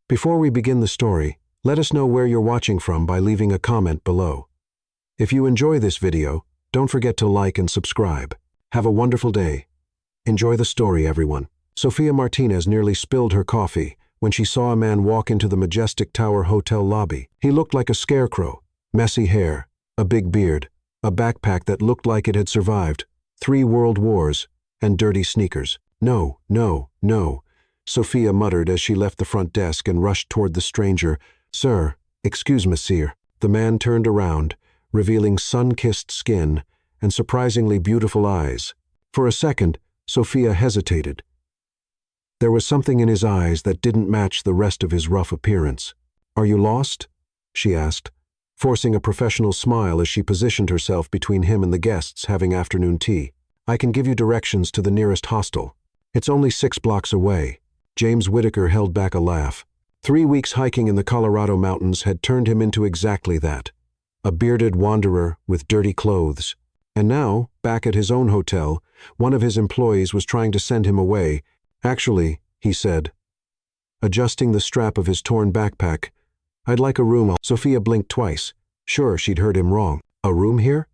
Before we begin the story, let us know where you're watching from by leaving a comment below. If you enjoy this video, don't forget to like and subscribe. Have a wonderful day. Enjoy the story, everyone. Sofia Martinez nearly spilled her coffee when she saw a man walk into the Majestic Tower Hotel lobby. He looked like a scarecrow, messy hair, a big beard, a backpack that looked like it had survived 3 world wars, and dirty sneakers. No, no, no, Sofia muttered as she left the front desk and rushed toward the stranger. Sir, excuse monsieur. The man turned around, revealing sun-kissed skin and surprisingly beautiful eyes. For a second, Sofia hesitated. There was something in his eyes that didn't match the rest of his rough appearance. Are you lost? She asked, forcing a professional smile as she positioned herself between him and the guests having afternoon tea. I can give you directions to the nearest hostel. It's only 6 blocks away. James Whitaker held back a laugh. 3 weeks hiking in the Colorado mountains had turned him into exactly that. A bearded wanderer with dirty clothes. And now, back at his own hotel, one of his employees was trying to send him away. Actually, he said, adjusting the strap of his torn backpack, I'd like a room. Sofia blinked twice, sure she'd heard him wrong. A room here?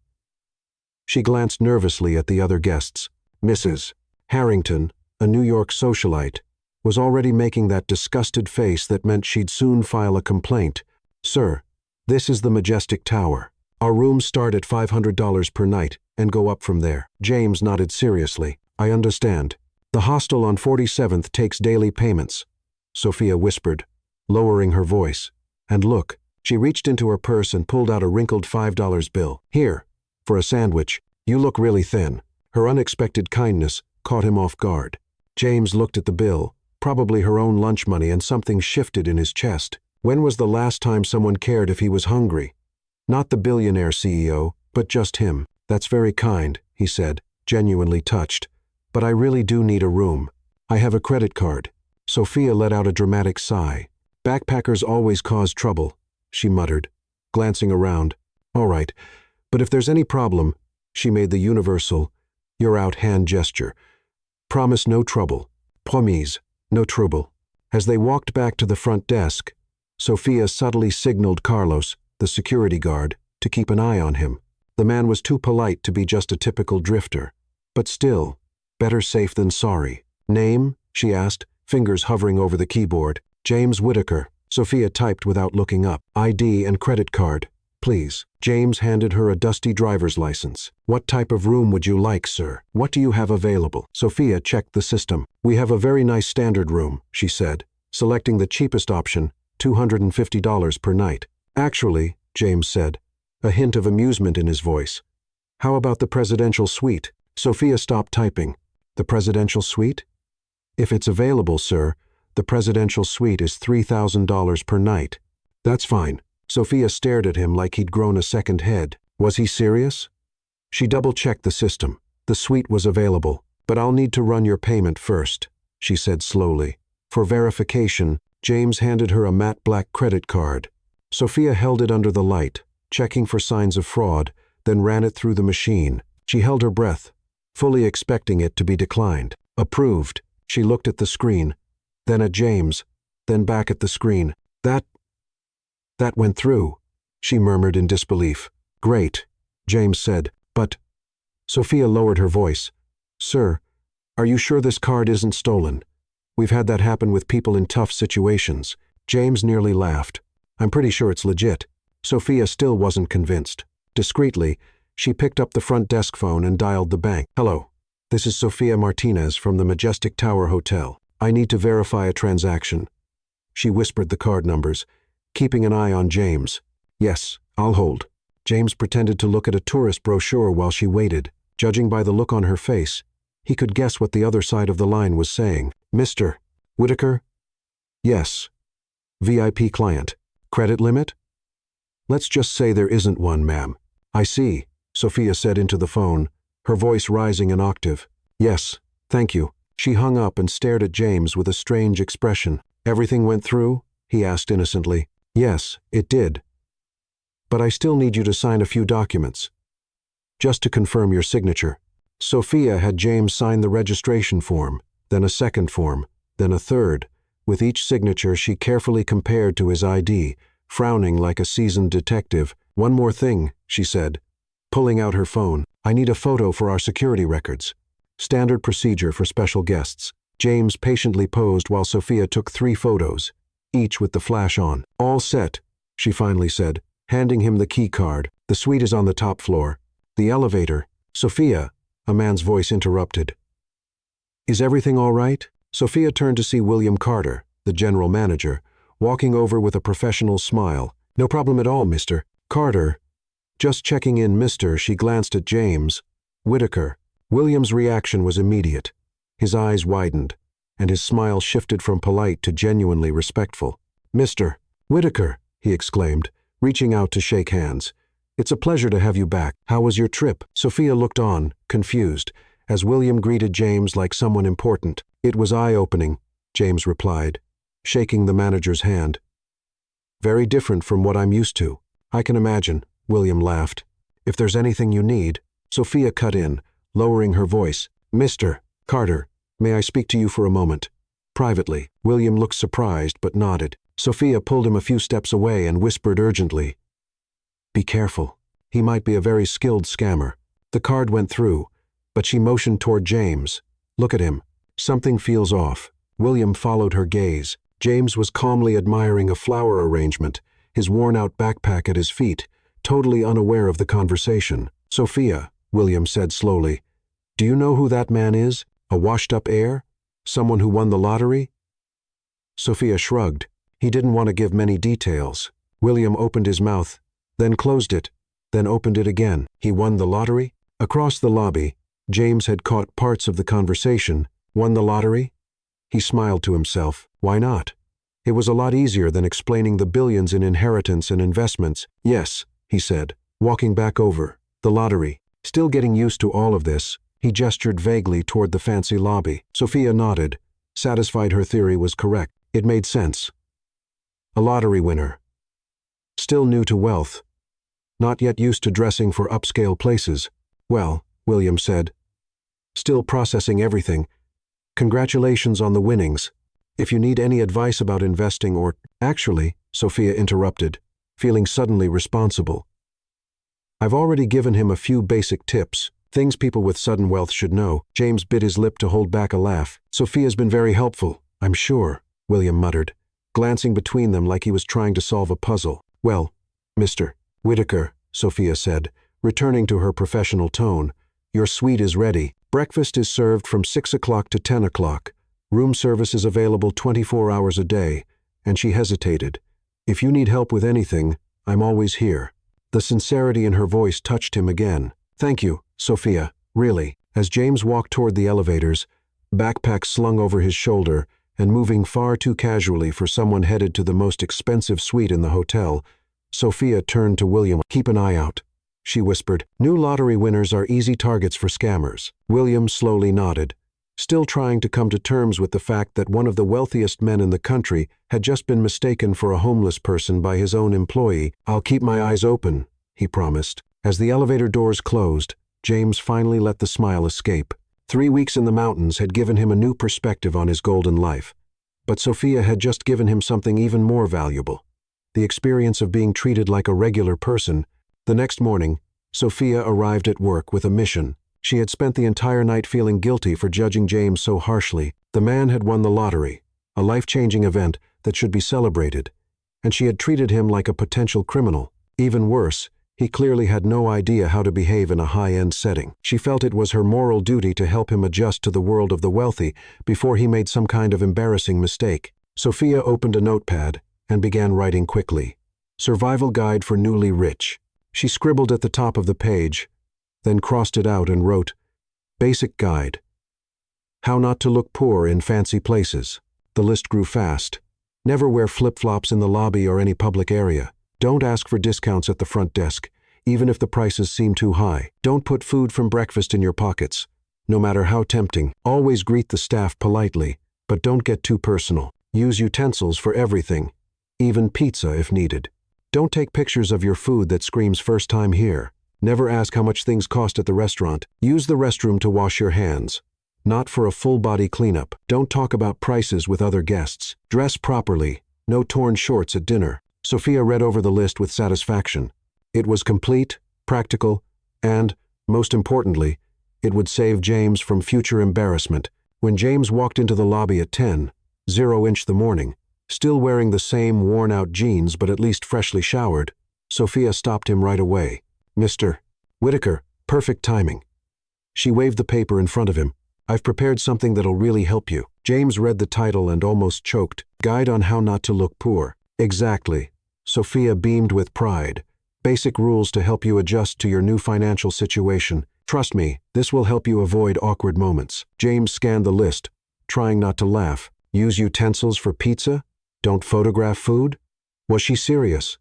She glanced nervously at the other guests. Mrs. Harrington, a New York socialite, was already making that disgusted face that meant she'd soon file a complaint. Sir, this is the Majestic Tower. Our rooms start at $500 per night and go up from there. James nodded seriously. I understand. The hostel on 47th takes daily payments, Sofia whispered, lowering her voice. And look, she reached into her purse and pulled out a wrinkled $5 bill. Here, for a sandwich. You look really thin. Her unexpected kindness caught him off guard. James looked at the bill, probably her own lunch money, and something shifted in his chest. When was the last time someone cared if he was hungry? Not the billionaire CEO, but just him. That's very kind, he said, genuinely touched. But I really do need a room. I have a credit card. Sofia let out a dramatic sigh. Backpackers always cause trouble, she muttered, glancing around. All right, but if there's any problem, she made the universal, you're out hand gesture. Promise no trouble. Promise, no trouble. As they walked back to the front desk, Sofia subtly signaled Carlos, the security guard, to keep an eye on him. The man was too polite to be just a typical drifter. But still, better safe than sorry. Name? She asked, fingers hovering over the keyboard. James Whitaker. Sofia typed without looking up. ID and credit card, please. James handed her a dusty driver's license. What type of room would you like, sir? What do you have available? Sofia checked the system. We have a very nice standard room, she said, selecting the cheapest option, $250 per night. Actually, James said, a hint of amusement in his voice. How about the presidential suite? Sofia stopped typing. The presidential suite? If it's available, sir, the presidential suite is $3,000 per night. That's fine. Sofia stared at him like he'd grown a second head. Was he serious? She double-checked the system. The suite was available, but I'll need to run your payment first, she said slowly. For verification, James handed her a matte black credit card. Sofia held it under the light, checking for signs of fraud, then ran it through the machine. She held her breath, fully expecting it to be declined. Approved. She looked at the screen, then at James, then back at the screen. That went through, she murmured in disbelief. Great, James said, but... Sofia lowered her voice. Sir, are you sure this card isn't stolen? We've had that happen with people in tough situations. James nearly laughed. I'm pretty sure it's legit. Sofia still wasn't convinced. Discreetly, she picked up the front desk phone and dialed the bank. Hello, this is Sofia Martinez from the Majestic Tower Hotel. I need to verify a transaction. She whispered the card numbers, keeping an eye on James. Yes, I'll hold. James pretended to look at a tourist brochure while she waited. Judging by the look on her face, he could guess what the other side of the line was saying. Mr. Whitaker? Yes. VIP client. Credit limit? Let's just say there isn't one, ma'am. I see, Sofia said into the phone, her voice rising an octave. Yes, thank you. She hung up and stared at James with a strange expression. Everything went through? He asked innocently. Yes, it did. But I still need you to sign a few documents. Just to confirm your signature. Sofia had James sign the registration form, then a second form, then a third, With each signature she carefully compared to his ID, frowning like a seasoned detective. "One more thing," she said, pulling out her phone. "I need a photo for our security records." Standard procedure for special guests. James patiently posed while Sophia took 3 photos, each with the flash on. "All set," she finally said, handing him the key card. "The suite is on the top floor." "The elevator." "Sophia," a man's voice interrupted. "Is everything all right?" Sophia turned to see William Carter, the general manager, walking over with a professional smile. "No problem at all, Mr. Carter." Just checking in, Mr. She glanced at James. "Whitaker." William's reaction was immediate. His eyes widened, and his smile shifted from polite to genuinely respectful. "Mr. Whitaker," he exclaimed, reaching out to shake hands. "It's a pleasure to have you back. How was your trip?" Sophia looked on, confused, as William greeted James like someone important. "It was eye-opening," James replied, shaking the manager's hand. "Very different from what I'm used to." "I can imagine," William laughed. "If there's anything you need." Sophia cut in, lowering her voice. "Mr. Carter, may I speak to you for a moment?" "Privately." William looked surprised but nodded. Sophia pulled him a few steps away and whispered urgently, "Be careful. He might be a very skilled scammer." The card went through, but she motioned toward James. "Look at him. Something feels off." William followed her gaze. James was calmly admiring a flower arrangement, his worn-out backpack at his feet, totally unaware of the conversation. "Sophia," William said slowly, "do you know who that man is? A washed-up heir? Someone who won the lottery?" Sophia shrugged. He didn't want to give many details. William opened his mouth, then closed it, then opened it again. "He won the lottery?" Across the lobby, James had caught parts of the conversation. "Won the lottery?" He smiled to himself. Why not? It was a lot easier than explaining the billions in inheritance and investments. "Yes," he said, walking back over. "The lottery." Still getting used to all of this, he gestured vaguely toward the fancy lobby. Sophia nodded, satisfied her theory was correct. It made sense. A lottery winner. Still new to wealth. Not yet used to dressing for upscale places. "Well," William said, still processing everything, "congratulations on the winnings. If you need any advice about investing or—" "Actually," Sophia interrupted, feeling suddenly responsible. "I've already given him a few basic tips, things people with sudden wealth should know." James bit his lip to hold back a laugh. "Sophia's been very helpful, I'm sure," William muttered, glancing between them like he was trying to solve a puzzle. "Well, Mr. Whitaker," Sophia said, returning to her professional tone, "your suite is ready. Breakfast is served from 6 o'clock to 10 o'clock. Room service is available 24 hours a day." And she hesitated. "If you need help with anything, I'm always here." The sincerity in her voice touched him again. "Thank you, Sophia, really." As James walked toward the elevators, backpack slung over his shoulder and moving far too casually for someone headed to the most expensive suite in the hotel, Sophia turned to William. "Keep an eye out," she whispered. "New lottery winners are easy targets for scammers." William slowly nodded, still trying to come to terms with the fact that one of the wealthiest men in the country had just been mistaken for a homeless person by his own employee. "I'll keep my eyes open," he promised. As the elevator doors closed, James finally let the smile escape. 3 weeks in the mountains had given him a new perspective on his golden life. But Sophia had just given him something even more valuable, the experience of being treated like a regular person. The next morning, Sophia arrived at work with a mission. She had spent the entire night feeling guilty for judging James so harshly. The man had won the lottery, a life-changing event that should be celebrated, and she had treated him like a potential criminal. Even worse, he clearly had no idea how to behave in a high-end setting. She felt it was her moral duty to help him adjust to the world of the wealthy before he made some kind of embarrassing mistake. Sophia opened a notepad and began writing quickly. "Survival Guide for Newly Rich." She scribbled at the top of the page, then crossed it out and wrote, "Basic Guide. How not to look poor in fancy places." The list grew fast. Never wear flip-flops in the lobby or any public area. Don't ask for discounts at the front desk, even if the prices seem too high. Don't put food from breakfast in your pockets, no matter how tempting. Always greet the staff politely, but don't get too personal. Use utensils for everything, even pizza if needed. Don't take pictures of your food that screams "first time here." Never ask how much things cost at the restaurant. Use the restroom to wash your hands. Not for a full-body cleanup. Don't talk about prices with other guests. Dress properly. No torn shorts at dinner. Sophia read over the list with satisfaction. It was complete, practical, and, most importantly, it would save James from future embarrassment. When James walked into the lobby at 10:00 the morning, still wearing the same worn-out jeans but at least freshly showered, Sophia stopped him right away. "Mr. Whitaker, perfect timing." She waved the paper in front of him. "I've prepared something that'll really help you." James read the title and almost choked. "Guide on How Not to Look Poor." Exactly. Sophia beamed with pride. "Basic rules to help you adjust to your new financial situation. Trust me, this will help you avoid awkward moments." James scanned the list, trying not to laugh. Use utensils for pizza? Don't photograph food? Was she serious?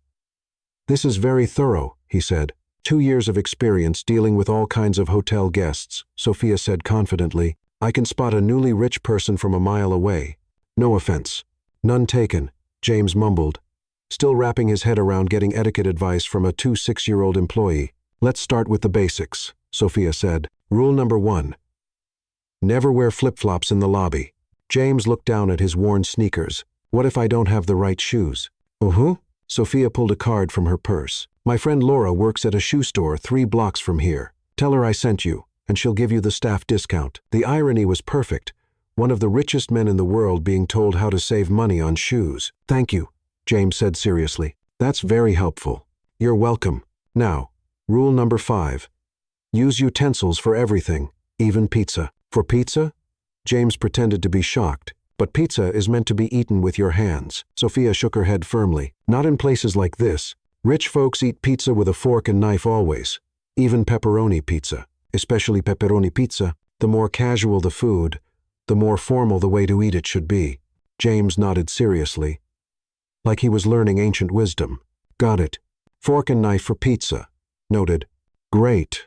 "This is very thorough," he said. "2 years of experience dealing with all kinds of hotel guests," Sophia said confidently. "I can spot a newly rich person from a mile away. No offense." "None taken," James mumbled, still wrapping his head around getting etiquette advice from a 26-year-old employee. "Let's start with the basics," Sophia said. "Rule number 1. Never wear flip-flops in the lobby." James looked down at his worn sneakers. "What if I don't have the right shoes?" Sophia pulled a card from her purse. "My friend Laura works at a shoe store 3 blocks from here. Tell her I sent you, and she'll give you the staff discount." The irony was perfect. One of the richest men in the world being told how to save money on shoes. "Thank you," James said seriously. "That's very helpful." "You're welcome. Now, rule number 5. Use utensils for everything, even pizza." "For pizza?" James pretended to be shocked. "But pizza is meant to be eaten with your hands." Sophia shook her head firmly. "Not in places like this. Rich folks eat pizza with a fork and knife always. Even pepperoni pizza. Especially pepperoni pizza. The more casual the food, the more formal the way to eat it should be." James nodded seriously, like he was learning ancient wisdom. "Got it. Fork and knife for pizza. Noted." "Great.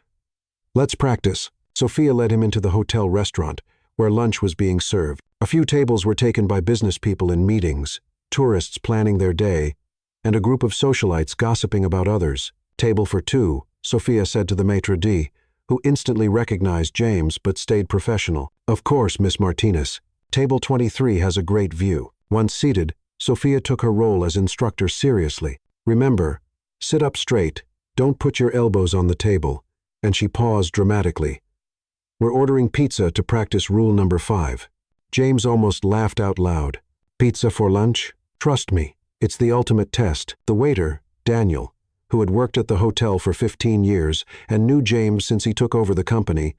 Let's practice." Sophia led him into the hotel restaurant, where lunch was being served. A few tables were taken by business people in meetings, tourists planning their day, and a group of socialites gossiping about others. "Table for 2, Sophia said to the maitre d', who instantly recognized James but stayed professional. "Of course, Miss Martinez. Table 23 has a great view." Once seated, Sophia took her role as instructor seriously. "Remember, sit up straight, don't put your elbows on the table," and she paused dramatically. "We're ordering pizza to practice rule number 5. James almost laughed out loud. "Pizza for lunch? Trust me, it's the ultimate test." The waiter, Daniel, who had worked at the hotel for 15 years and knew James since he took over the company,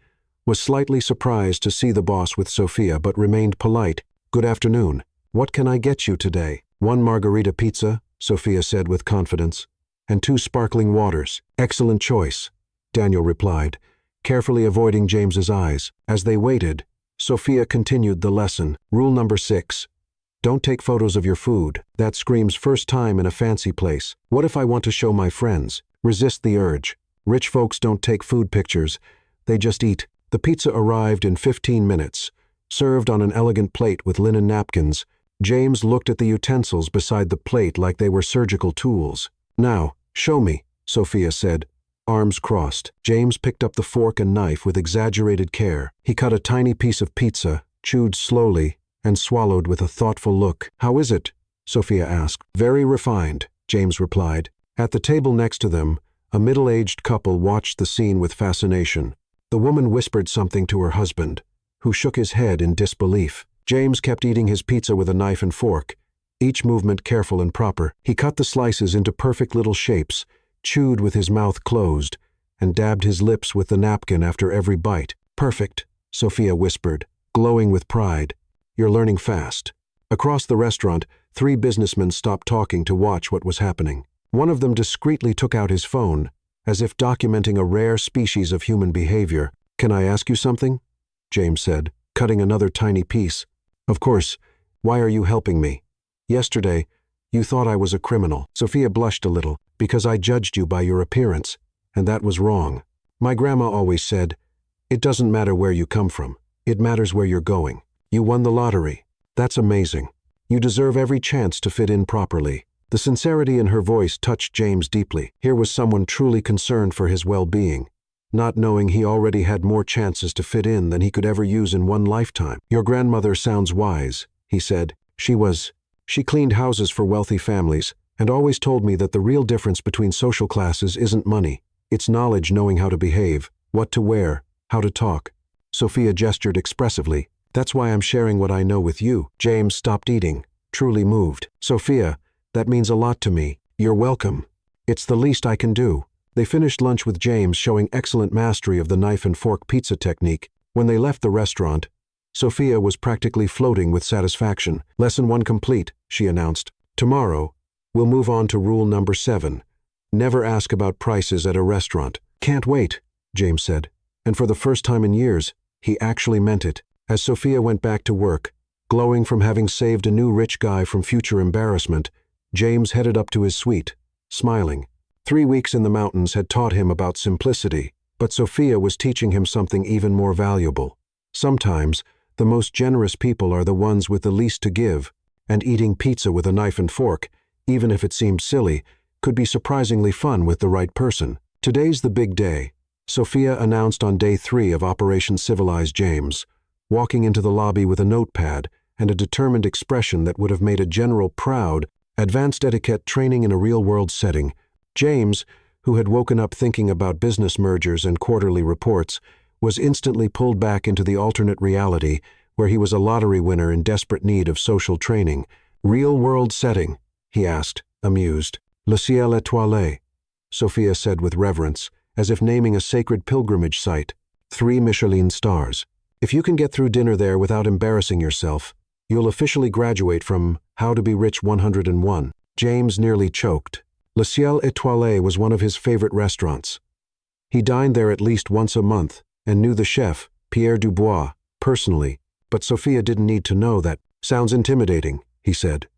was slightly surprised to see the boss with Sophia but remained polite. "Good afternoon. What can I get you today?" "1 margarita pizza," Sophia said with confidence, "and 2 sparkling waters." "Excellent choice," Daniel replied, carefully avoiding James's eyes. As they waited, Sophia continued the lesson. "Rule number 6. Don't take photos of your food. That screams first time in a fancy place. What if I want to show my friends?" Resist the urge. Rich folks don't take food pictures. They just eat. The pizza arrived in 15 minutes, served on an elegant plate with linen napkins. James looked at the utensils beside the plate like they were surgical tools. "Now, show me," Sophia said, arms crossed. James picked up the fork and knife with exaggerated care. He cut a tiny piece of pizza, chewed slowly, and swallowed with a thoughtful look. "How is it?" Sophia asked. "Very refined," James replied. At the table next to them, a middle-aged couple watched the scene with fascination. The woman whispered something to her husband, who shook his head in disbelief. James kept eating his pizza with a knife and fork, each movement careful and proper. He cut the slices into perfect little shapes, chewed with his mouth closed, and dabbed his lips with the napkin after every bite. "Perfect," Sophia whispered, glowing with pride. "You're learning fast." Across the restaurant, 3 businessmen stopped talking to watch what was happening. One of them discreetly took out his phone, as if documenting a rare species of human behavior. "Can I ask you something?" James said, cutting another tiny piece. "Of course. Why are you helping me? Yesterday, you thought I was a criminal." Sophia blushed a little. "Because I judged you by your appearance, and that was wrong. My grandma always said, it doesn't matter where you come from. It matters where you're going. You won the lottery. That's amazing. You deserve every chance to fit in properly." The sincerity in her voice touched James deeply. Here was someone truly concerned for his well-being, not knowing he already had more chances to fit in than he could ever use in one lifetime. "Your grandmother sounds wise," he said. She cleaned houses for wealthy families, and always told me that the real difference between social classes isn't money. It's knowledge, knowing how to behave, what to wear, how to talk." Sophia gestured expressively. "That's why I'm sharing what I know with you." James stopped eating, truly moved. "Sophia, that means a lot to me. You're welcome. It's the least I can do." They finished lunch with James showing excellent mastery of the knife and fork pizza technique. When they left the restaurant, Sophia was practically floating with satisfaction. "Lesson 1 complete," she announced. "Tomorrow, we'll move on to rule number 7. Never ask about prices at a restaurant." "Can't wait," James said. And for the first time in years, he actually meant it. As Sophia went back to work, glowing from having saved a new rich guy from future embarrassment, James headed up to his suite, smiling. 3 weeks in the mountains had taught him about simplicity, but Sophia was teaching him something even more valuable. Sometimes, the most generous people are the ones with the least to give, and eating pizza with a knife and fork, even if it seemed silly, could be surprisingly fun with the right person. "Today's the big day," Sophia announced on day 3 of Operation Civilize James, walking into the lobby with a notepad and a determined expression that would have made a general proud. Advanced etiquette training in a real-world setting. James, who had woken up thinking about business mergers and quarterly reports, was instantly pulled back into the alternate reality where he was a lottery winner in desperate need of social training. "Real-world setting?" he asked, amused. "Le ciel étoilé," Sophia said with reverence, as if naming a sacred pilgrimage site. 3 Michelin stars. "If you can get through dinner there without embarrassing yourself, you'll officially graduate from How to Be Rich 101. James nearly choked. Le Ciel Étoilé was one of his favorite restaurants. He dined there at least once a month and knew the chef, Pierre Dubois, personally, but Sophia didn't need to know that. "Sounds intimidating," he said,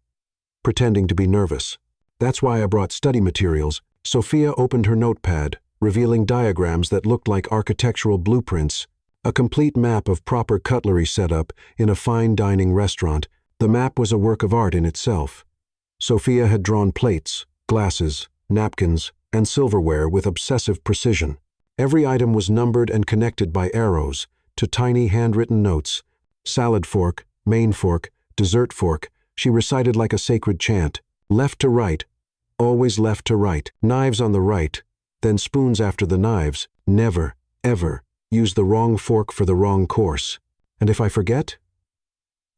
pretending to be nervous. "That's why I brought study materials." Sophia opened her notepad, revealing diagrams that looked like architectural blueprints, a complete map of proper cutlery setup in a fine dining restaurant. The map was a work of art in itself. Sophia had drawn plates, glasses, napkins, and silverware with obsessive precision. Every item was numbered and connected by arrows to tiny handwritten notes. Salad fork, main fork, dessert fork, she recited like a sacred chant. Left to right, always left to right. Knives on the right, then spoons after the knives. Never, ever, use the wrong fork for the wrong course. "And if I forget?"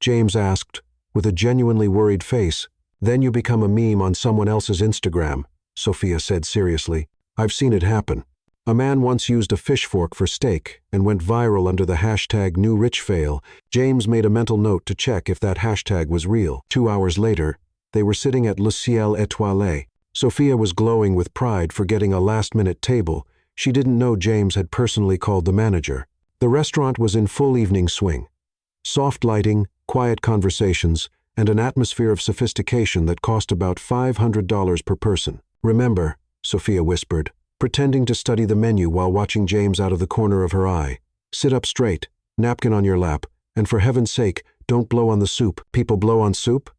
James asked, with a genuinely worried face. "Then you become a meme on someone else's Instagram," Sophia said seriously. "I've seen it happen. A man once used a fish fork for steak and went viral under the hashtag #NewRichFail. James made a mental note to check if that hashtag was real. 2 hours later, they were sitting at Le Ciel Étoilé. Sophia was glowing with pride for getting a last-minute table. She didn't know James had personally called the manager. The restaurant was in full evening swing. Soft lighting, quiet conversations, and an atmosphere of sophistication that cost about $500 per person. "Remember," Sophia whispered, pretending to study the menu while watching James out of the corner of her eye. "Sit up straight, napkin on your lap, and for heaven's sake, don't blow on the soup." "People blow on soup?"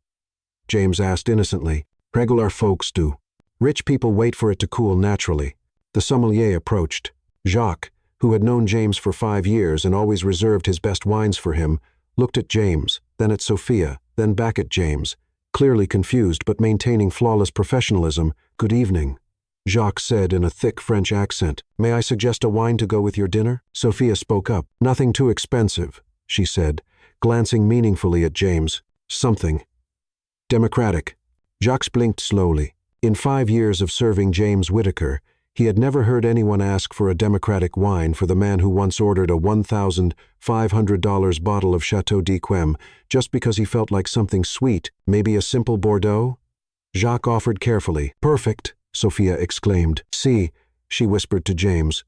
James asked innocently. "Regular folks do. Rich people wait for it to cool naturally." The sommelier approached. Jacques, who had known James for 5 years and always reserved his best wines for him, looked at James, then at Sophia, then back at James, clearly confused but maintaining flawless professionalism. "Good evening," Jacques said in a thick French accent. "May I suggest a wine to go with your dinner?" Sophia spoke up. "Nothing too expensive," she said, glancing meaningfully at James. "Something democratic." Jacques blinked slowly. In 5 years of serving James Whitaker, he had never heard anyone ask for a democratic wine for the man who once ordered a $1,500 bottle of Chateau d'Yquem just because he felt like something sweet, maybe a simple Bordeaux. Jacques offered carefully. "Perfect," Sophia exclaimed. "See," she whispered to James,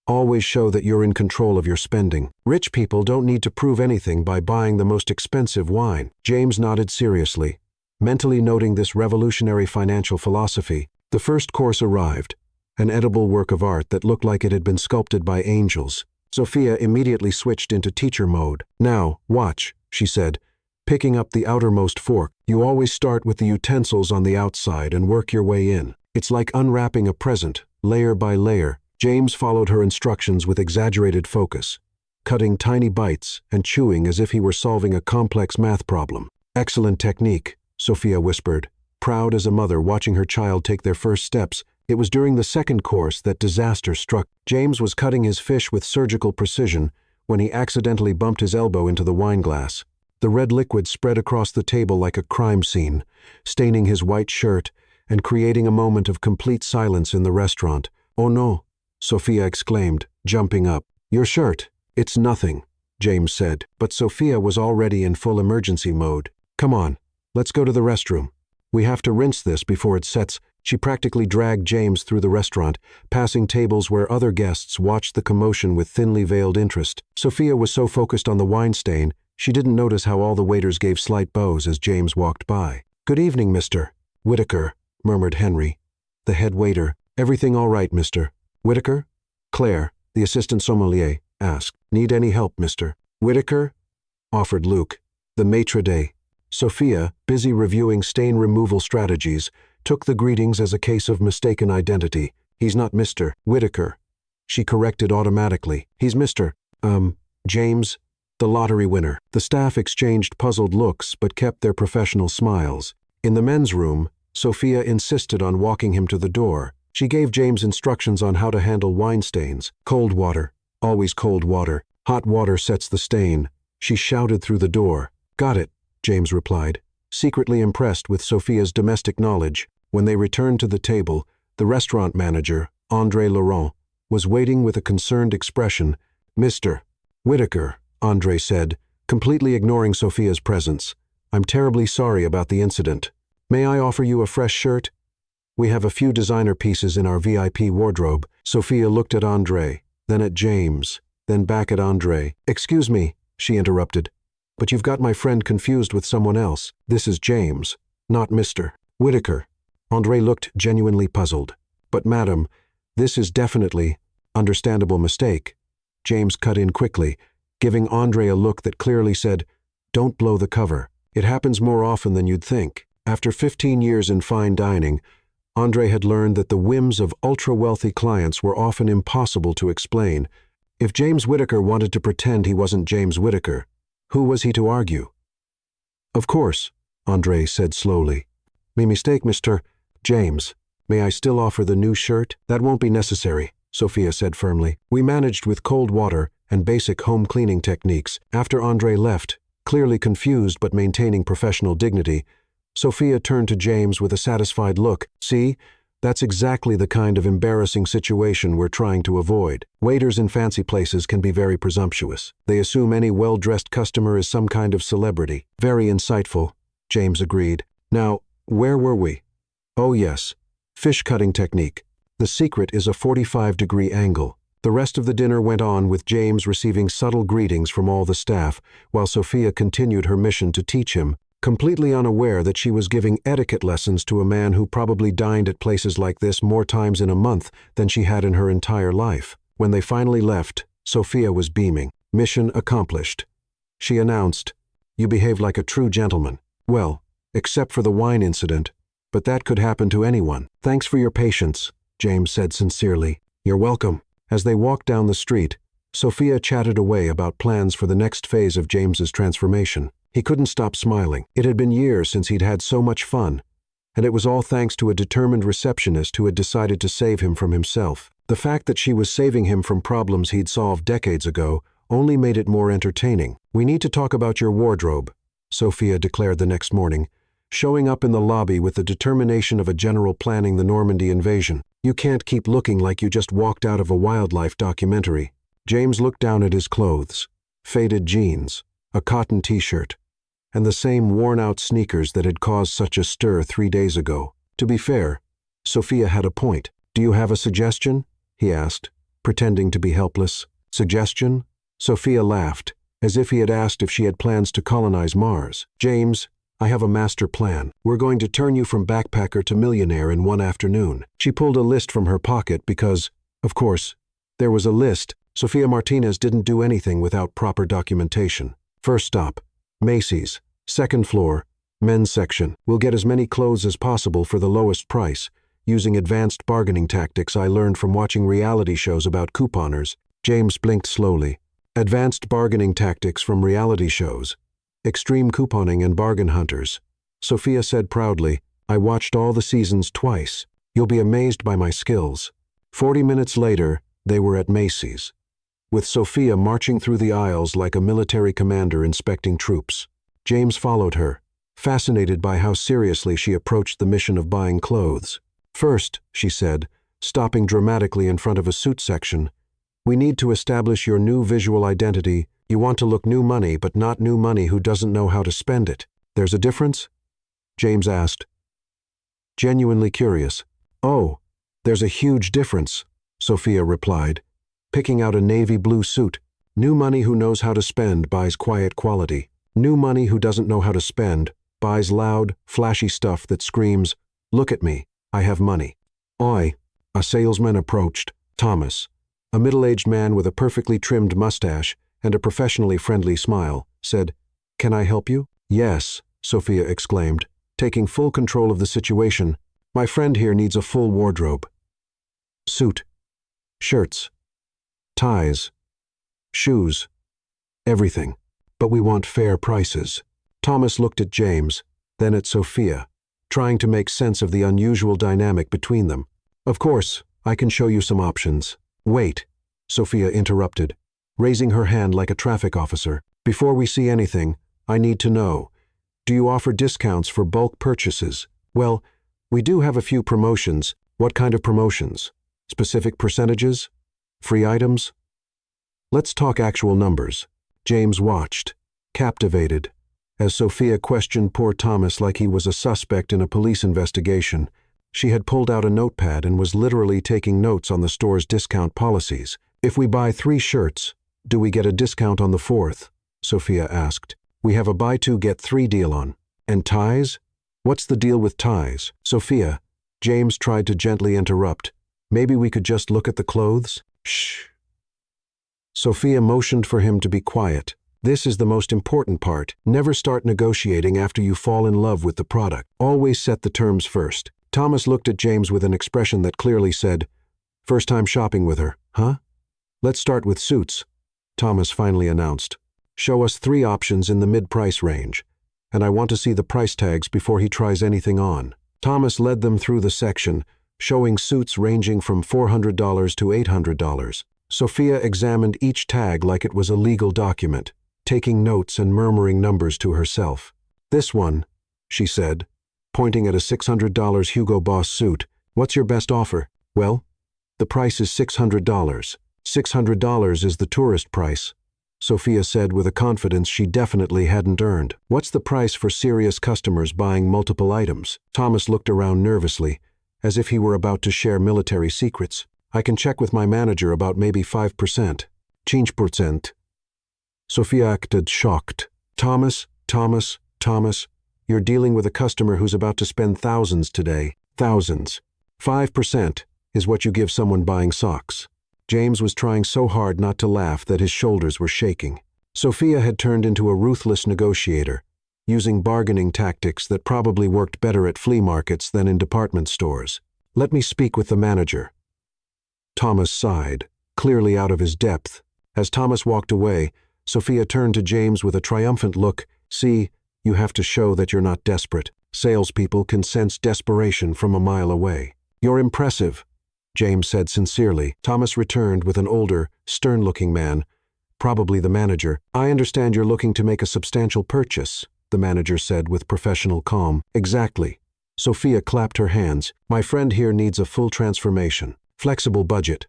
"always show that you're in control of your spending. Rich people don't need to prove anything by buying the most expensive wine." James nodded seriously, mentally noting this revolutionary financial philosophy. The first course arrived, an edible work of art that looked like it had been sculpted by angels. Sophia immediately switched into teacher mode. "Now, watch," she said, picking up the outermost fork. "You always start with the utensils on the outside and work your way in. It's like unwrapping a present, layer by layer. James followed her instructions with exaggerated focus, cutting tiny bites and chewing as if he were solving a complex math problem. "Excellent technique," Sophia whispered, proud as a mother watching her child take their first steps. It was during the second course that disaster struck. James was cutting his fish with surgical precision when he accidentally bumped his elbow into the wine glass. The red liquid spread across the table like a crime scene, staining his white shirt and creating a moment of complete silence in the restaurant. "Oh no," Sophia exclaimed, jumping up. "Your shirt." "It's nothing," James said, but Sophia was already in full emergency mode. "Come on, let's go to the restroom. We have to rinse this before it sets." She practically dragged James through the restaurant, passing tables where other guests watched the commotion with thinly veiled interest. Sophia was so focused on the wine stain, she didn't notice how all the waiters gave slight bows as James walked by. "Good evening, Mr. Whitaker," murmured Henry, the head waiter. "Everything all right, Mr. Whitaker?" Claire, the assistant sommelier, asked. "Need any help, Mr. Whitaker?" offered Luke, the maitre d'. Sophia, busy reviewing stain removal strategies, took the greetings as a case of mistaken identity. "He's not Mr. Whitaker," she corrected automatically. "He's Mr. James, the lottery winner." The staff exchanged puzzled looks but kept their professional smiles. In the men's room, Sophia insisted on walking him to the door. She gave James instructions on how to handle wine stains. "Cold water. Always cold water. Hot water sets the stain," she shouted through the door. "Got it," James replied, secretly impressed with Sophia's domestic knowledge. When they returned to the table, the restaurant manager, André Laurent, was waiting with a concerned expression. "Mr. Whitaker," André said, completely ignoring Sophia's presence. "I'm terribly sorry about the incident. May I offer you a fresh shirt? We have a few designer pieces in our VIP wardrobe." Sophia looked at André, then at James, then back at André. "Excuse me," she interrupted, "but you've got my friend confused with someone else. This is James, not Mr. Whitaker." André looked genuinely puzzled. "But madam, this is definitely understandable mistake." James cut in quickly, giving André a look that clearly said, "Don't blow the cover. It happens more often than you'd think." After 15 years in fine dining, André had learned that the whims of ultra-wealthy clients were often impossible to explain. If James Whitaker wanted to pretend he wasn't James Whitaker, who was he to argue? "Of course," André said slowly. "Me mistake, Mr. James. May I still offer the new shirt?" "That won't be necessary," Sophia said firmly. "We managed with cold water and basic home cleaning techniques." After André left, clearly confused but maintaining professional dignity, Sophia turned to James with a satisfied look. "See, that's exactly the kind of embarrassing situation we're trying to avoid. Waiters in fancy places can be very presumptuous. They assume any well-dressed customer is some kind of celebrity." "Very insightful," James agreed. "Now, where were we? Oh yes, fish cutting technique. The secret is a 45-degree angle." The rest of the dinner went on with James receiving subtle greetings from all the staff, while Sophia continued her mission to teach him, completely unaware that she was giving etiquette lessons to a man who probably dined at places like this more times in a month than she had in her entire life. When they finally left, Sophia was beaming. "Mission accomplished," she announced. "You behaved like a true gentleman. Well, except for the wine incident, but that could happen to anyone." "Thanks for your patience," James said sincerely. "You're welcome." As they walked down the street, Sophia chatted away about plans for the next phase of James's transformation. He couldn't stop smiling. It had been years since he'd had so much fun, and it was all thanks to a determined receptionist who had decided to save him from himself. The fact that she was saving him from problems he'd solved decades ago only made it more entertaining. "We need to talk about your wardrobe," Sophia declared the next morning, showing up in the lobby with the determination of a general planning the Normandy invasion. "You can't keep looking like you just walked out of a wildlife documentary." James looked down at his clothes. Faded jeans, a cotton t-shirt, and the same worn-out sneakers that had caused such a stir 3 days ago. To be fair, Sophia had a point. "Do you have a suggestion?" he asked, pretending to be helpless. "Suggestion?" Sophia laughed, as if he had asked if she had plans to colonize Mars. "James, I have a master plan. We're going to turn you from backpacker to millionaire in one afternoon." She pulled a list from her pocket because, of course, there was a list. Sofia Martinez didn't do anything without proper documentation. "First stop, Macy's, 2nd floor, men's section. We'll get as many clothes as possible for the lowest price. using advanced bargaining tactics I learned from watching reality shows about couponers. James blinked slowly. Advanced bargaining tactics from reality shows. Extreme couponing and bargain hunters. Sophia said proudly, I watched all the seasons twice. You'll be amazed by my skills. 40 minutes later, they were at Macy's, with Sophia marching through the aisles like a military commander inspecting troops. James followed her, fascinated by how seriously she approached the mission of buying clothes. First, she said, stopping dramatically in front of a suit section, we need to establish your new visual identity. You want to look new money, but not new money who doesn't know how to spend it. There's a difference? James asked, genuinely curious. Oh, there's a huge difference, Sophia replied, picking out a navy blue suit. New money who knows how to spend buys quiet quality. New money who doesn't know how to spend buys loud, flashy stuff that screams, look at me, I have money. Oi, a salesman approached. Thomas, a middle-aged man with a perfectly trimmed mustache and a professionally friendly smile, said, can I help you? Yes, Sophia exclaimed, taking full control of the situation. My friend here needs a full wardrobe. Suit, shirts, ties, shoes, everything. But we want fair prices. Thomas looked at James, then at Sophia, trying to make sense of the unusual dynamic between them. Of course, I can show you some options. Wait, Sophia interrupted, raising her hand like a traffic officer. Before we see anything, I need to know, do you offer discounts for bulk purchases? Well, we do have a few promotions. What kind of promotions? Specific percentages? Free items? Let's talk actual numbers. James watched, captivated, as Sophia questioned poor Thomas like he was a suspect in a police investigation. She had pulled out a notepad and was literally taking notes on the store's discount policies. If we buy 3 shirts, do we get a discount on the 4th? Sophia asked. We have a buy 2 get 3 deal on. And ties? What's the deal with ties? Sophia, James tried to gently interrupt. Maybe we could just look at the clothes? Shh. Sophia motioned for him to be quiet. This is the most important part. Never start negotiating after you fall in love with the product. Always set the terms first. Thomas looked at James with an expression that clearly said, first time shopping with her, huh? Let's start with suits, Thomas finally announced. Show us 3 options in the mid-price range, and I want to see the price tags before he tries anything on. Thomas led them through the section, showing suits ranging from $400 to $800. Sophia examined each tag like it was a legal document, taking notes and murmuring numbers to herself. This one, she said, pointing at a $600 Hugo Boss suit. What's your best offer? Well, the price is $600. $600 is the tourist price, Sophia said with a confidence she definitely hadn't earned. What's the price for serious customers buying multiple items? Thomas looked around nervously, as if he were about to share military secrets. I can check with my manager about maybe 5%. 5%. Sophia acted shocked. Thomas, you're dealing with a customer who's about to spend thousands today. Thousands. 5% is what you give someone buying socks. James was trying so hard not to laugh that his shoulders were shaking. Sophia had turned into a ruthless negotiator, using bargaining tactics that probably worked better at flea markets than in department stores. Let me speak with the manager. Thomas sighed, clearly out of his depth. As Thomas walked away, Sophia turned to James with a triumphant look. See, you have to show that you're not desperate. Salespeople can sense desperation from a mile away. You're impressive, James said sincerely. Thomas returned with an older, stern-looking man, probably the manager. I understand you're looking to make a substantial purchase, the manager said with professional calm. Exactly. Sophia clapped her hands. My friend here needs a full transformation. Flexible budget.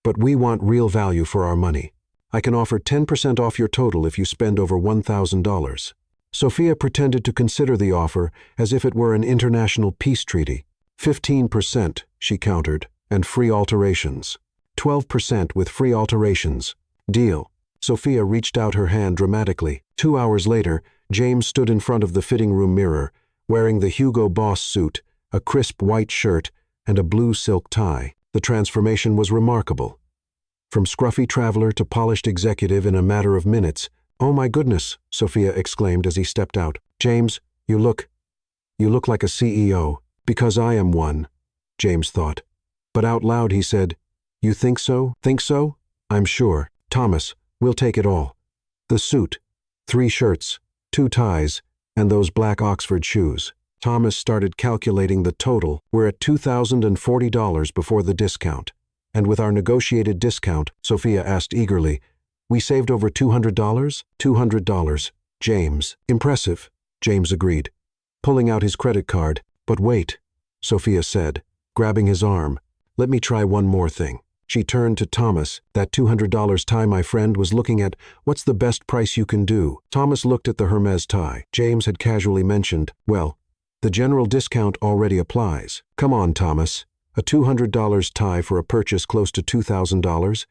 But we want real value for our money. I can offer 10% off your total if you spend over $1,000. Sophia pretended to consider the offer as if it were an international peace treaty. 15%, she countered, and free alterations. 12% with free alterations. Deal. Sophia reached out her hand dramatically. 2 hours later, James stood in front of the fitting room mirror, wearing the Hugo Boss suit, a crisp white shirt, and a blue silk tie. The transformation was remarkable. From scruffy traveler to polished executive in a matter of minutes. Oh my goodness, Sophia exclaimed as he stepped out. James, you look like a CEO. Because I am one. James thought. But out loud he said, "You think so? Think so? I'm sure. Thomas, we'll take it all. The suit, 3 shirts, 2 ties, and those black Oxford shoes." Thomas started calculating the total. "We're at $2,040 before the discount. And with our negotiated discount," Sophia asked eagerly, "we saved over $200? $200. James." "Impressive," James agreed, pulling out his credit card. "But wait," Sophia said, grabbing his arm. "Let me try one more thing." She turned to Thomas. "That $200 tie my friend was looking at, what's the best price you can do?" Thomas looked at the Hermes tie. James had casually mentioned, "Well, the general discount already applies." "Come on, Thomas. A $200 tie for a purchase close to $2,000?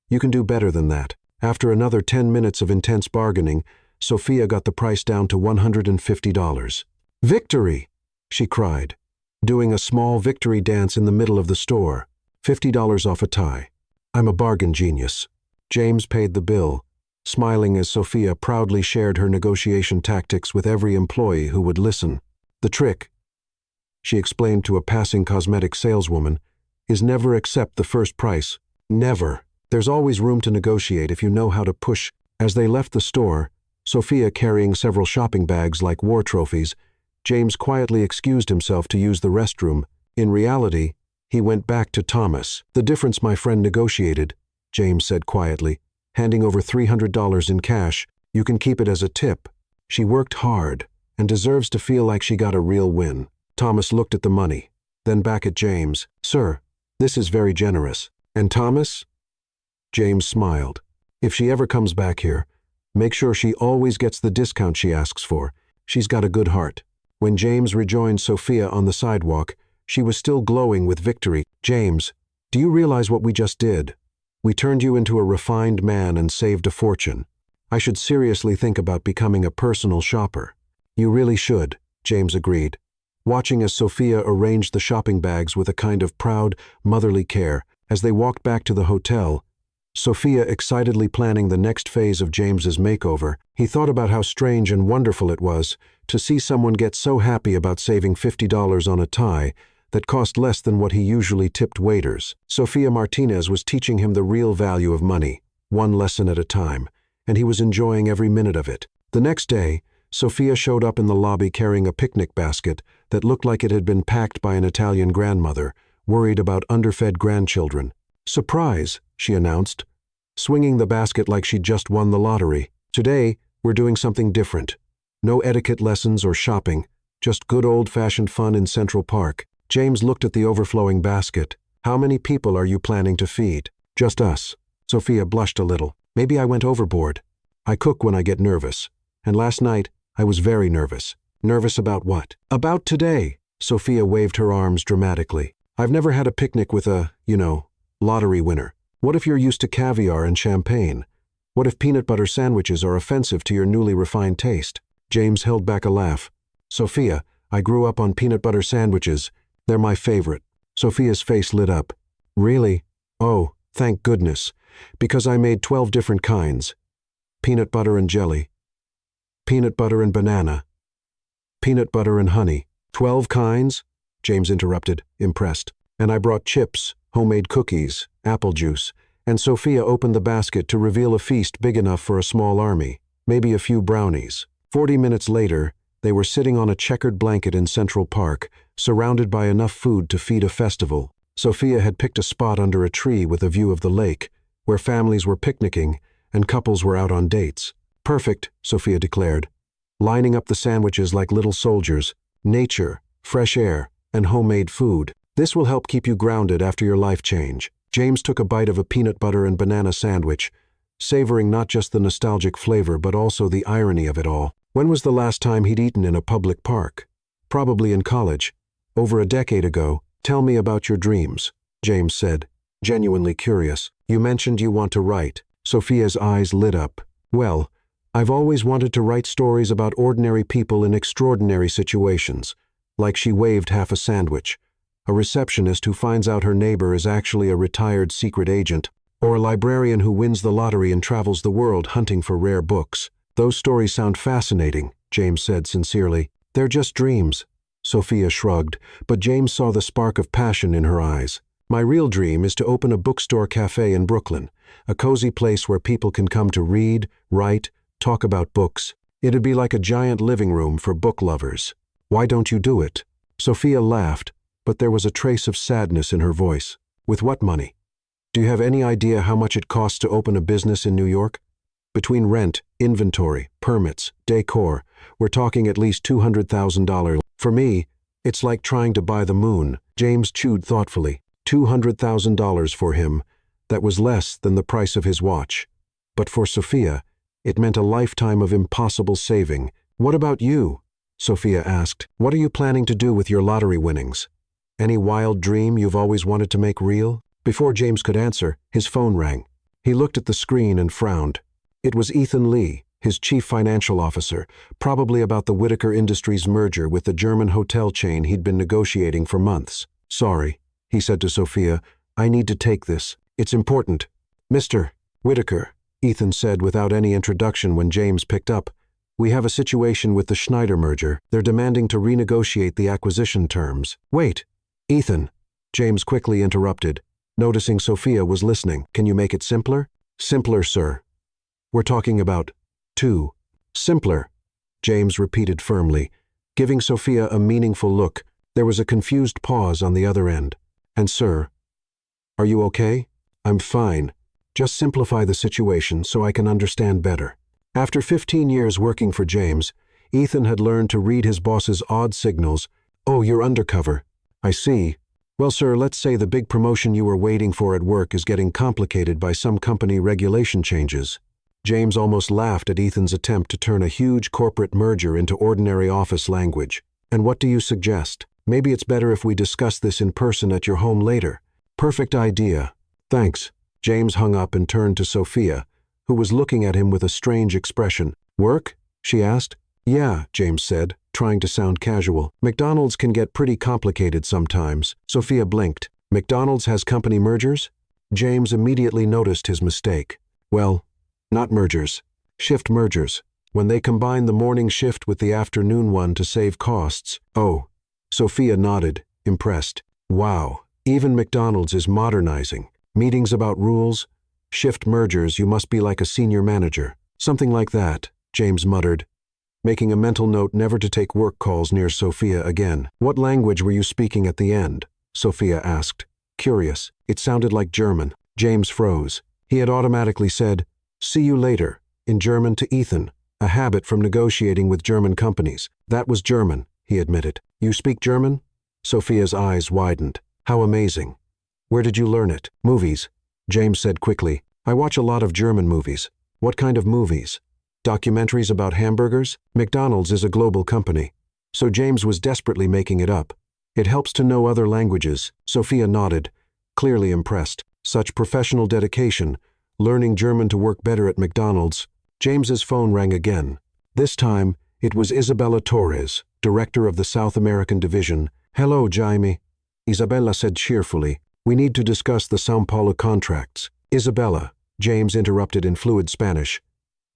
You can do better than that." After another 10 minutes of intense bargaining, Sophia got the price down to $150. "Victory!" she cried, doing a small victory dance in the middle of the store. $50 off a tie. I'm a bargain genius. James paid the bill, smiling as Sophia proudly shared her negotiation tactics with every employee who would listen. "The trick," she explained to a passing cosmetic saleswoman, "is never accept the first price. Never. There's always room to negotiate if you know how to push." As they left the store, Sophia carrying several shopping bags like war trophies, James quietly excused himself to use the restroom. In reality, he went back to Thomas. "The difference my friend negotiated," James said quietly, handing over $300 in cash. "You can keep it as a tip. She worked hard and deserves to feel like she got a real win." Thomas looked at the money, then back at James. "Sir, this is very generous." "And Thomas?" James smiled. "If she ever comes back here, make sure she always gets the discount she asks for. She's got a good heart." When James rejoined Sophia on the sidewalk, she was still glowing with victory. "James, do you realize what we just did? We turned you into a refined man and saved a fortune. I should seriously think about becoming a personal shopper." "You really should," James agreed, watching as Sophia arranged the shopping bags with a kind of proud, motherly care. As they walked back to the hotel, Sophia excitedly planning the next phase of James's makeover, he thought about how strange and wonderful it was to see someone get so happy about saving $50 on a tie that cost less than what he usually tipped waiters. Sophia Martinez was teaching him the real value of money, one lesson at a time, and he was enjoying every minute of it. The next day, Sophia showed up in the lobby carrying a picnic basket that looked like it had been packed by an Italian grandmother, worried about underfed grandchildren. "Surprise," she announced, swinging the basket like she'd just won the lottery. "Today, we're doing something different. No etiquette lessons or shopping, just good old-fashioned fun in Central Park." James looked at the overflowing basket. "How many people are you planning to feed?" "Just us." Sophia blushed a little. "Maybe I went overboard. I cook when I get nervous. And last night, I was very nervous." "Nervous about what?" "About today." Sophia waved her arms dramatically. "I've never had a picnic with a, lottery winner. What if you're used to caviar and champagne? What if peanut butter sandwiches are offensive to your newly refined taste?" James held back a laugh. "Sophia, I grew up on peanut butter sandwiches. They're my favorite." Sophia's face lit up. "Really? Oh, thank goodness. Because I made 12 different kinds. Peanut butter and jelly. Peanut butter and banana. Peanut butter and honey." 12 kinds? James interrupted, impressed. "And I brought chips, homemade cookies, apple juice." And Sophia opened the basket to reveal a feast big enough for a small army, maybe a few brownies. 40 minutes later, they were sitting on a checkered blanket in Central Park, surrounded by enough food to feed a festival. Sophia had picked a spot under a tree with a view of the lake, where families were picnicking and couples were out on dates. "Perfect," Sophia declared, lining up the sandwiches like little soldiers. "Nature, fresh air, and homemade food. This will help keep you grounded after your life change." James took a bite of a peanut butter and banana sandwich, savoring not just the nostalgic flavor but also the irony of it all. When was the last time he'd eaten in a public park? Probably in college. Over a decade ago. "Tell me about your dreams," James said, genuinely curious. "You mentioned you want to write." Sophia's eyes lit up. "Well, I've always wanted to write stories about ordinary people in extraordinary situations." Like she waved half a sandwich. A receptionist who finds out her neighbor is actually a retired secret agent, or a librarian who wins the lottery and travels the world hunting for rare books. "Those stories sound fascinating," James said sincerely. "They're just dreams. Sophia shrugged, but James saw the spark of passion in her eyes. My real dream is to open a bookstore cafe in Brooklyn, a cozy place where people can come to read, write, talk about books. It'd be like a giant living room for book lovers. Why don't you do it? Sophia laughed, but there was a trace of sadness in her voice. With what money? Do you have any idea how much it costs to open a business in New York? Between rent, inventory, permits, decor, we're talking at least $200,000. For me, it's like trying to buy the moon. James chewed thoughtfully. $200,000 for him. That was less than the price of his watch. But for Sophia, it meant a lifetime of impossible saving. What about you? Sophia asked. What are you planning to do with your lottery winnings? Any wild dream you've always wanted to make real? Before James could answer, his phone rang. He looked at the screen and frowned. It was Ethan Lee, his chief financial officer, probably about the Whitaker Industries merger with the German hotel chain he'd been negotiating for months. Sorry, he said to Sophia, I need to take this. It's important. Mr. Whitaker, Ethan said without any introduction when James picked up. We have a situation with the Schneider merger. They're demanding to renegotiate the acquisition terms. Wait, Ethan, James quickly interrupted. Noticing Sophia was listening. Can you make it simpler? Simpler, sir. We're talking about two. Simpler, James repeated firmly, giving Sophia a meaningful look. There was a confused pause on the other end. And sir, are you okay? I'm fine. Just simplify the situation so I can understand better. After 15 years working for James, Ethan had learned to read his boss's odd signals. Oh, you're undercover. I see. Well, sir, let's say the big promotion you were waiting for at work is getting complicated by some company regulation changes. James almost laughed at Ethan's attempt to turn a huge corporate merger into ordinary office language. And what do you suggest? Maybe it's better if we discuss this in person at your home later. Perfect idea. Thanks. James hung up and turned to Sophia, who was looking at him with a strange expression. Work? She asked. Yeah, James said, trying to sound casual. McDonald's can get pretty complicated sometimes. Sophia blinked. McDonald's has company mergers? James immediately noticed his mistake. Well, not mergers. Shift mergers. When they combine the morning shift with the afternoon one to save costs. Oh. Sophia nodded, impressed. Wow, even McDonald's is modernizing. Meetings about rules? Shift mergers, you must be like a senior manager. Something like that, James muttered, making a mental note never to take work calls near Sophia again. What language were you speaking at the end? Sophia asked. Curious, it sounded like German. James froze. He had automatically said, see you later, in German to Ethan, a habit from negotiating with German companies. That was German, he admitted. You speak German? Sophia's eyes widened. How amazing. Where did you learn it? Movies, James said quickly. I watch a lot of German movies. What kind of movies? Documentaries about hamburgers? McDonald's is a global company. So James was desperately making it up. It helps to know other languages. Sophia nodded, clearly impressed. Such professional dedication, learning German to work better at McDonald's. James's phone rang again. This time, it was Isabella Torres, director of the South American division. Hello, Jaime. Isabella said cheerfully. We need to discuss the São Paulo contracts. Isabella, James interrupted in fluid Spanish.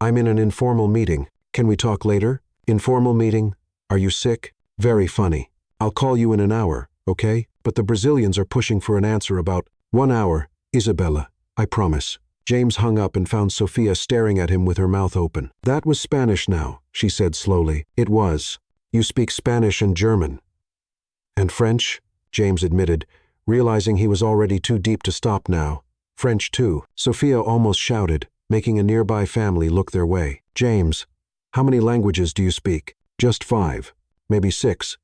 I'm in an informal meeting. Can we talk later? Informal meeting? Are you sick? Very funny. I'll call you in an hour, okay? But the Brazilians are pushing for an answer about 1 hour. Isabella, I promise. James hung up and found Sophia staring at him with her mouth open. That was Spanish now, she said slowly. It was. You speak Spanish and German. And French? James admitted, realizing he was already too deep to stop now. French too. Sophia almost shouted, making a nearby family look their way. James, how many languages do you speak? Just 5, maybe 6.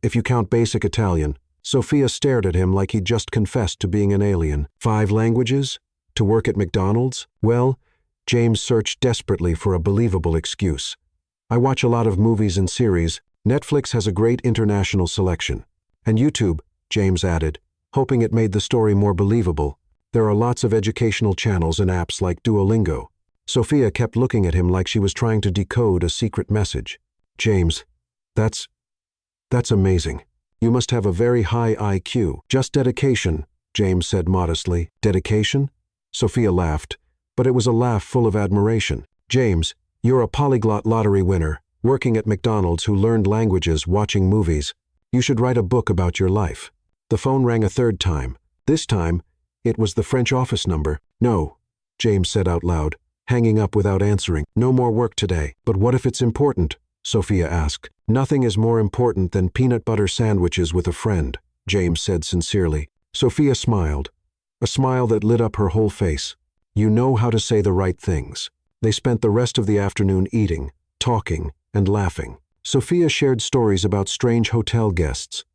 If you count basic Italian. Sophia stared at him like he'd just confessed to being an alien. 5 languages? To work at McDonald's? Well, James searched desperately for a believable excuse. I watch a lot of movies and series. Netflix has a great international selection. And YouTube, James added, hoping it made the story more believable. There are lots of educational channels and apps like Duolingo. Sophia kept looking at him like she was trying to decode a secret message. James, that's amazing. You must have a very high IQ. Just dedication, James said modestly. Dedication? Sophia laughed, but it was a laugh full of admiration. James, you're a polyglot lottery winner, working at McDonald's who learned languages watching movies. You should write a book about your life." The phone rang a third time. This time, it was the French office number. "No," James said out loud, hanging up without answering. "No more work today." "But what if it's important?" Sophia asked. "Nothing is more important than peanut butter sandwiches with a friend," James said sincerely. Sophia smiled, a smile that lit up her whole face. "You know how to say the right things." They spent the rest of the afternoon eating, talking, and laughing. Sophia shared stories about strange hotel guests.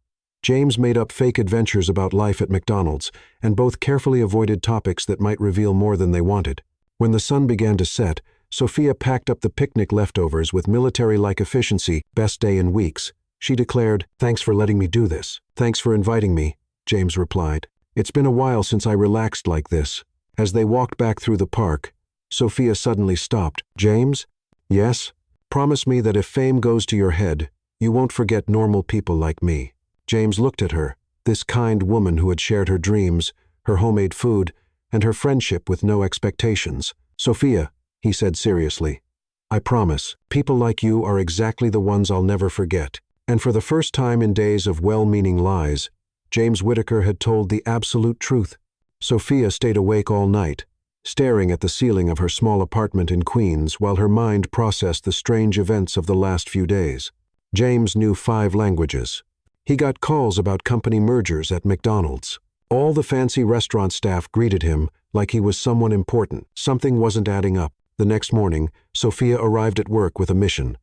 James made up fake adventures about life at McDonald's, and both carefully avoided topics that might reveal more than they wanted. When the sun began to set, Sophia packed up the picnic leftovers with military-like efficiency. "Best day in weeks," she declared. "Thanks for letting me do this." "Thanks for inviting me," James replied. "It's been a while since I relaxed like this." As they walked back through the park, Sophia suddenly stopped. "James?" "Yes?" "Promise me that if fame goes to your head, you won't forget normal people like me." James looked at her, this kind woman who had shared her dreams, her homemade food, and her friendship with no expectations. "Sophia," he said seriously, "I promise, people like you are exactly the ones I'll never forget." And for the first time in days of well-meaning lies, James Whittaker had told the absolute truth. Sophia stayed awake all night, staring at the ceiling of her small apartment in Queens while her mind processed the strange events of the last few days. James knew 5 languages. He got calls about company mergers at McDonald's. All the fancy restaurant staff greeted him like he was someone important. Something wasn't adding up. The next morning, Sophia arrived at work with a mission: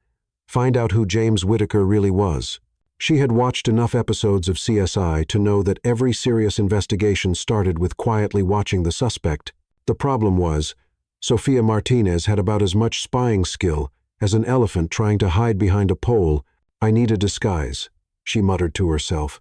find out who James Whittaker really was. She had watched enough episodes of CSI to know that every serious investigation started with quietly watching the suspect. The problem was, Sofia Martinez had about as much spying skill as an elephant trying to hide behind a pole. "I need a disguise," she muttered to herself,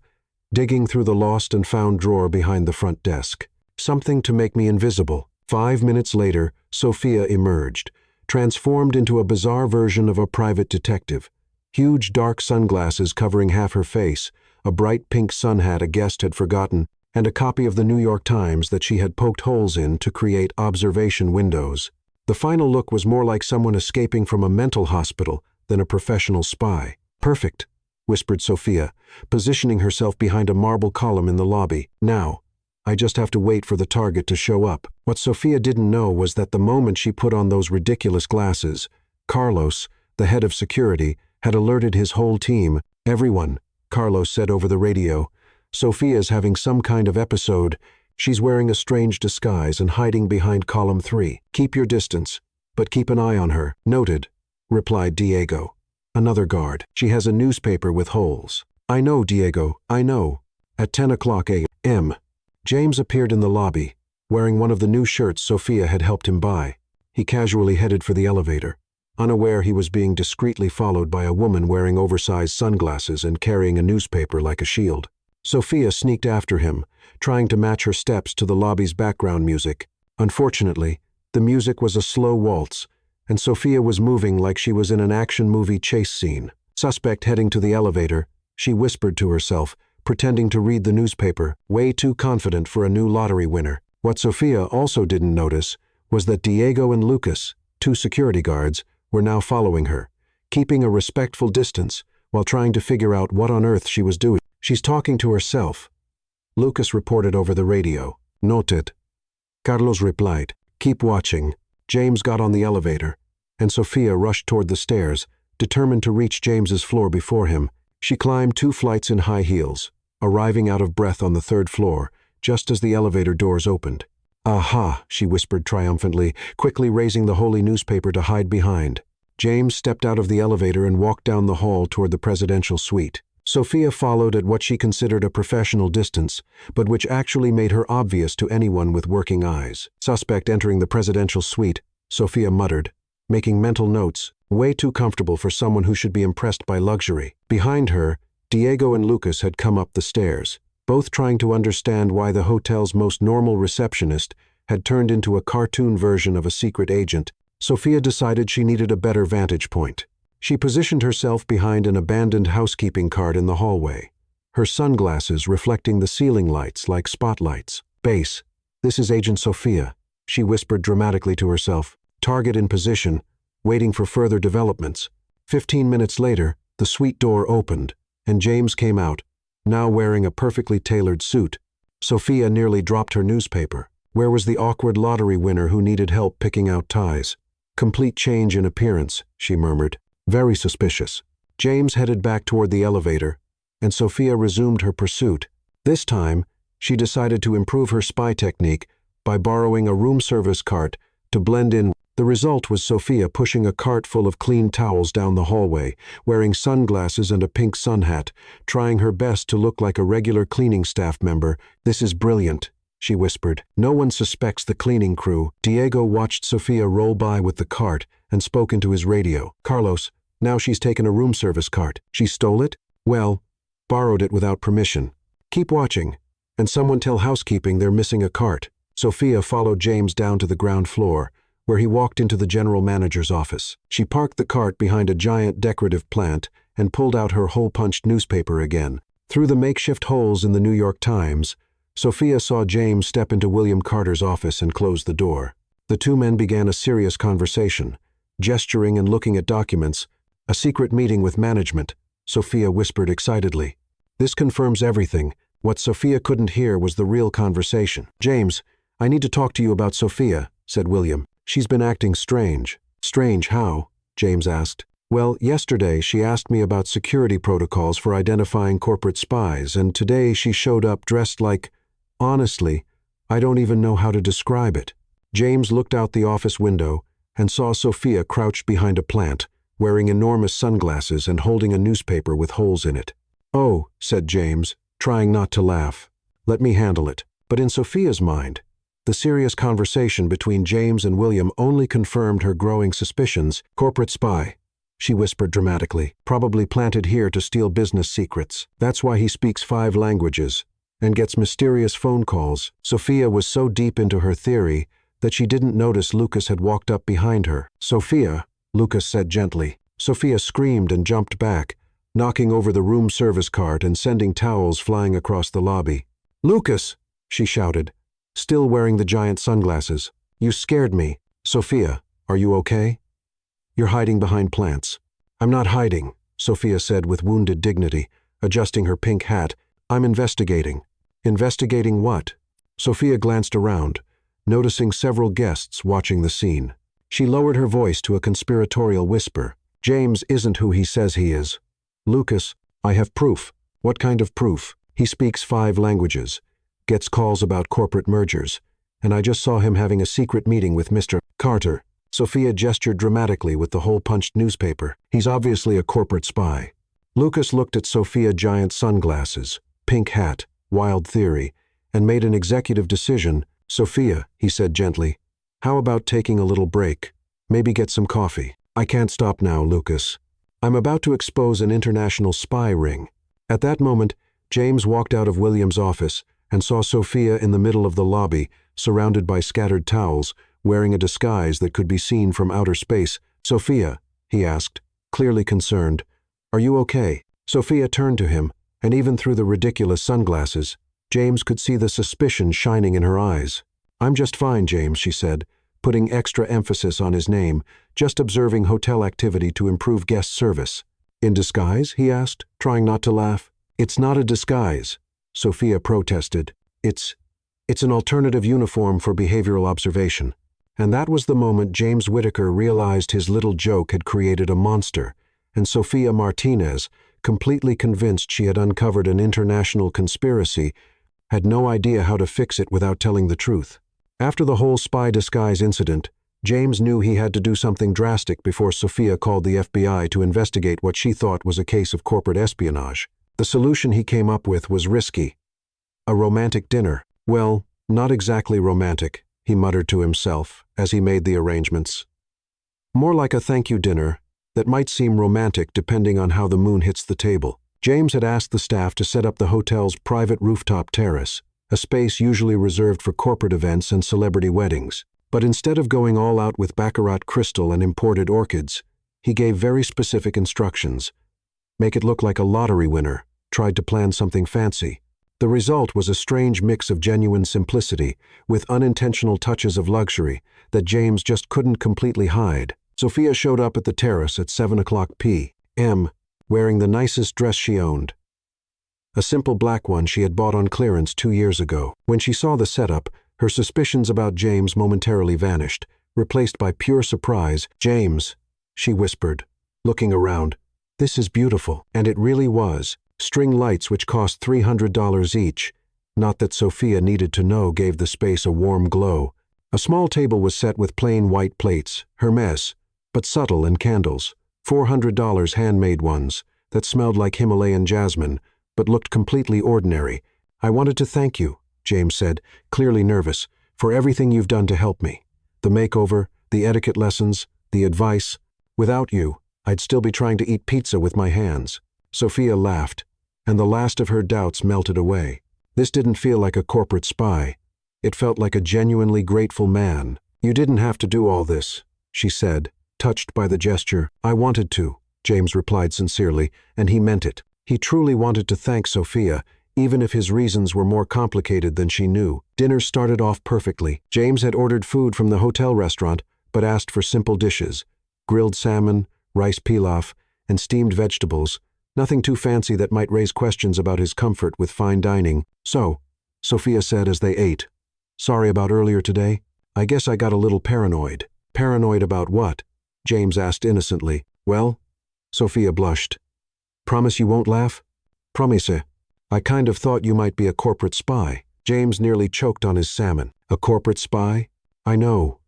digging through the lost and found drawer behind the front desk. "Something to make me invisible." 5 minutes later, Sophia emerged, transformed into a bizarre version of a private detective. Huge dark sunglasses covering half her face, a bright pink sun hat a guest had forgotten, and a copy of the New York Times that she had poked holes in to create observation windows. The final look was more like someone escaping from a mental hospital than a professional spy. "Perfect," whispered Sophia, positioning herself behind a marble column in the lobby. "Now, I just have to wait for the target to show up." What Sophia didn't know was that the moment she put on those ridiculous glasses, Carlos, the head of security, had alerted his whole team. "Everyone," Carlos said over the radio, "Sophia's having some kind of episode. She's wearing a strange disguise and hiding behind column 3. Keep your distance, but keep an eye on her." "Noted," replied Diego, another guard. "She has a newspaper with holes." "I know, Diego, I know." At 10 o'clock a.m., James appeared in the lobby, wearing one of the new shirts Sophia had helped him buy. He casually headed for the elevator, unaware he was being discreetly followed by a woman wearing oversized sunglasses and carrying a newspaper like a shield. Sophia sneaked after him, trying to match her steps to the lobby's background music. Unfortunately, the music was a slow waltz, and Sophia was moving like she was in an action movie chase scene. Suspect heading to the elevator, she whispered to herself, pretending to read the newspaper, way too confident for a new lottery winner. What Sophia also didn't notice was that Diego and Lucas, 2 security guards, were now following her, keeping a respectful distance while trying to figure out what on earth she was doing. "She's talking to herself," Lucas reported over the radio. "Noted," Carlos replied. "Keep watching." James got on the elevator, and Sophia rushed toward the stairs, determined to reach James's floor before him. She climbed 2 flights in high heels, arriving out of breath on the 3rd floor, just as the elevator doors opened. "Aha," she whispered triumphantly, quickly raising the holy newspaper to hide behind. James stepped out of the elevator and walked down the hall toward the presidential suite. Sophia followed at what she considered a professional distance, but which actually made her obvious to anyone with working eyes. "Suspect entering the presidential suite," Sophia muttered, making mental notes, way too comfortable for someone who should be impressed by luxury. Behind her, Diego and Lucas had come up the stairs, both trying to understand why the hotel's most normal receptionist had turned into a cartoon version of a secret agent. Sophia decided she needed a better vantage point. She positioned herself behind an abandoned housekeeping cart in the hallway, her sunglasses reflecting the ceiling lights like spotlights. "Base, this is Agent Sophia," she whispered dramatically to herself. "Target in position, waiting for further developments." 15 minutes later, the suite door opened, and James came out, now wearing a perfectly tailored suit. Sophia nearly dropped her newspaper. Where was the awkward lottery winner who needed help picking out ties? Complete change in appearance, she murmured. Very suspicious. James headed back toward the elevator, and Sophia resumed her pursuit. This time, she decided to improve her spy technique by borrowing a room service cart to blend in. The result was Sophia pushing a cart full of clean towels down the hallway, wearing sunglasses and a pink sun hat, trying her best to look like a regular cleaning staff member. "This is brilliant," she whispered. "No one suspects the cleaning crew." Diego watched Sophia roll by with the cart and spoke into his radio. "Carlos, now she's taken a room service cart. She stole it? Well, borrowed it without permission. Keep watching, and someone tell housekeeping they're missing a cart." Sophia followed James down to the ground floor, where he walked into the general manager's office. She parked the cart behind a giant decorative plant and pulled out her hole-punched newspaper again. Through the makeshift holes in the New York Times, Sophia saw James step into William Carter's office and close the door. The two men began a serious conversation, gesturing and looking at documents. "A secret meeting with management," Sophia whispered excitedly. This confirms everything. What Sophia couldn't hear was the real conversation. "James, I need to talk to you about Sophia," said William. "She's been acting strange." "Strange how?" James asked. "Well, yesterday she asked me about security protocols for identifying corporate spies, and today she showed up dressed like... Honestly, I don't even know how to describe it." James looked out the office window and saw Sophia crouched behind a plant, wearing enormous sunglasses and holding a newspaper with holes in it. "Oh," said James, trying not to laugh. "Let me handle it." But in Sophia's mind, the serious conversation between James and William only confirmed her growing suspicions. "Corporate spy," she whispered dramatically. "Probably planted here to steal business secrets. That's why he speaks 5 languages and gets mysterious phone calls." Sophia was so deep into her theory that she didn't notice Lucas had walked up behind her. "Sophia," Lucas said gently. Sophia screamed and jumped back, knocking over the room service cart and sending towels flying across the lobby. "Lucas!" she shouted, still wearing the giant sunglasses. "You scared me." "Sophia, are you okay? You're hiding behind plants." "I'm not hiding," Sophia said with wounded dignity, adjusting her pink hat. "I'm investigating." "Investigating what?" Sophia glanced around, noticing several guests watching the scene. She lowered her voice to a conspiratorial whisper. "James isn't who he says he is. Lucas, I have proof." "What kind of proof?" "He speaks 5 languages. Gets calls about corporate mergers, and I just saw him having a secret meeting with Mr. Carter." Sophia gestured dramatically with the hole-punched newspaper. "He's obviously a corporate spy." Lucas looked at Sophia's giant sunglasses, pink hat, wild theory, and made an executive decision. "Sophia," he said gently, "how about taking a little break? Maybe get some coffee." "I can't stop now, Lucas. I'm about to expose an international spy ring." At that moment, James walked out of William's office and saw Sophia in the middle of the lobby, surrounded by scattered towels, wearing a disguise that could be seen from outer space. "Sophia," he asked, clearly concerned, "are you okay?" Sophia turned to him, and even through the ridiculous sunglasses, James could see the suspicion shining in her eyes. "I'm just fine, James," she said, putting extra emphasis on his name, "just observing hotel activity to improve guest service." "In disguise?" he asked, trying not to laugh. "It's not a disguise," Sophia protested. It's an alternative uniform for behavioral observation." And that was the moment James Whittaker realized his little joke had created a monster, and Sophia Martinez, completely convinced she had uncovered an international conspiracy, had no idea how to fix it without telling the truth. After the whole spy disguise incident, James knew he had to do something drastic before Sophia called the FBI to investigate what she thought was a case of corporate espionage. The solution he came up with was risky. A romantic dinner. "Well, not exactly romantic," he muttered to himself as he made the arrangements. "More like a thank-you dinner that might seem romantic depending on how the moon hits the table." James had asked the staff to set up the hotel's private rooftop terrace, a space usually reserved for corporate events and celebrity weddings. But instead of going all out with baccarat crystal and imported orchids, he gave very specific instructions. Make it look like a lottery winner tried to plan something fancy. The result was a strange mix of genuine simplicity with unintentional touches of luxury that James just couldn't completely hide. Sophia showed up at the terrace at 7 o'clock p.m. wearing the nicest dress she owned. A simple black one she had bought on clearance 2 years ago. When she saw the setup, her suspicions about James momentarily vanished, replaced by pure surprise. "James," she whispered, looking around. "This is beautiful." And it really was. String lights which cost $300 each. Not that Sophia needed to know, gave the space a warm glow. A small table was set with plain white plates, Hermes, but subtle, and candles. $400 handmade ones that smelled like Himalayan jasmine, but looked completely ordinary. "I wanted to thank you," James said, clearly nervous, "for everything you've done to help me. The makeover, the etiquette lessons, the advice. Without you, I'd still be trying to eat pizza with my hands." Sophia laughed, and the last of her doubts melted away. This didn't feel like a corporate spy. It felt like a genuinely grateful man. "You didn't have to do all this," she said, touched by the gesture. "I wanted to," James replied sincerely, and he meant it. He truly wanted to thank Sophia, even if his reasons were more complicated than she knew. Dinner started off perfectly. James had ordered food from the hotel restaurant, but asked for simple dishes: grilled salmon, rice pilaf, and steamed vegetables. Nothing too fancy that might raise questions about his comfort with fine dining. "So," Sophia said as they ate, "sorry about earlier today. I guess I got a little paranoid." "Paranoid about what?" James asked innocently. "Well," Sophia blushed. "Promise you won't laugh?" "Promise. I kind of thought you might be a corporate spy." James nearly choked on his salmon. "A corporate spy? I know.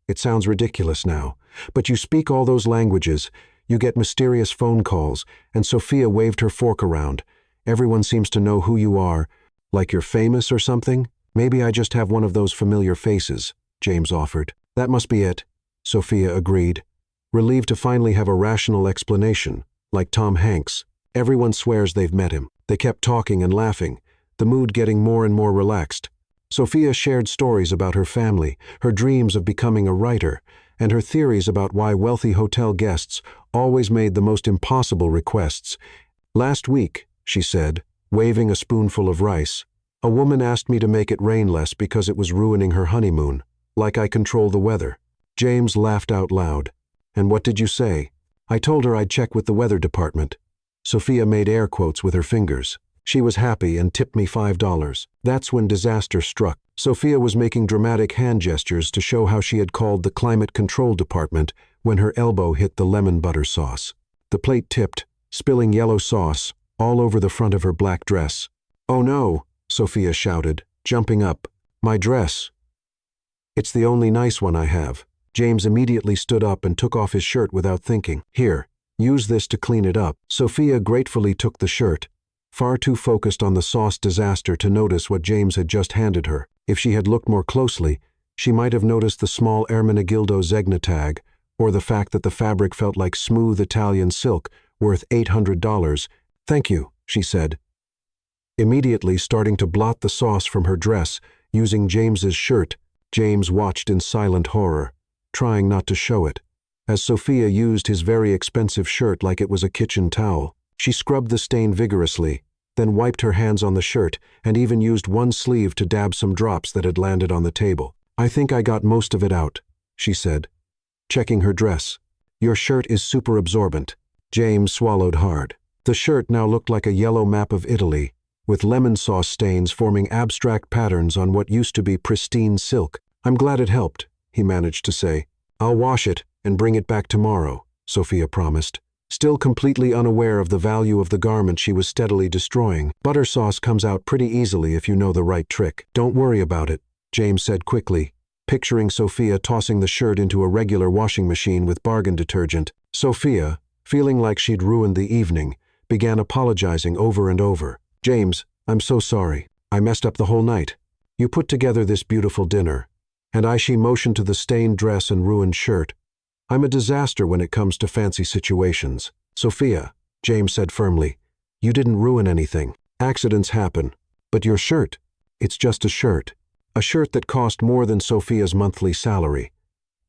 It sounds ridiculous now. But you speak all those languages. You get mysterious phone calls." And Sophia waved her fork around. "Everyone seems to know who you are. Like you're famous or something?" "Maybe I just have one of those familiar faces," James offered. "That must be it," Sophia agreed, relieved to finally have a rational explanation. "Like Tom Hanks. Everyone swears they've met him." They kept talking and laughing, the mood getting more and more relaxed. Sophia shared stories about her family, her dreams of becoming a writer, and her theories about why wealthy hotel guests always made the most impossible requests. "Last week," she said, waving a spoonful of rice, "a woman asked me to make it rain less because it was ruining her honeymoon. Like I control the weather." James laughed out loud. "And what did you say?" "I told her I'd check with the weather department." Sophia made air quotes with her fingers. She was happy and tipped me $5. That's when disaster struck. Sophia was making dramatic hand gestures to show how she had called the climate control department when her elbow hit the lemon butter sauce. The plate tipped, spilling yellow sauce all over the front of her black dress. "Oh no," Sophia shouted, jumping up. "My dress. It's the only nice one I have." James immediately stood up and took off his shirt without thinking. "Here, use this to clean it up." Sophia gratefully took the shirt, far too focused on the sauce disaster to notice what James had just handed her. If she had looked more closely, she might have noticed the small Ermenegildo Zegna tag, or the fact that the fabric felt like smooth Italian silk worth $800. "Thank you," she said, immediately starting to blot the sauce from her dress using James's shirt. James watched in silent horror, trying not to show it, as Sophia used his very expensive shirt like it was a kitchen towel. She scrubbed the stain vigorously, then wiped her hands on the shirt and even used one sleeve to dab some drops that had landed on the table. "I think I got most of it out," she said, checking her dress. "Your shirt is super absorbent." James swallowed hard. The shirt now looked like a yellow map of Italy, with lemon sauce stains forming abstract patterns on what used to be pristine silk. "I'm glad it helped," he managed to say. "I'll wash it and bring it back tomorrow," Sophia promised, still completely unaware of the value of the garment she was steadily destroying. "Butter sauce comes out pretty easily if you know the right trick." "Don't worry about it," James said quickly, picturing Sophia tossing the shirt into a regular washing machine with bargain detergent. Sophia, feeling like she'd ruined the evening, began apologizing over and over. "James, I'm so sorry. I messed up the whole night. You put together this beautiful dinner, and she motioned to the stained dress and ruined shirt. "I'm a disaster when it comes to fancy situations." "Sophia," James said firmly, "you didn't ruin anything. Accidents happen. But your shirt, it's just a shirt. A shirt that cost more than Sophia's monthly salary.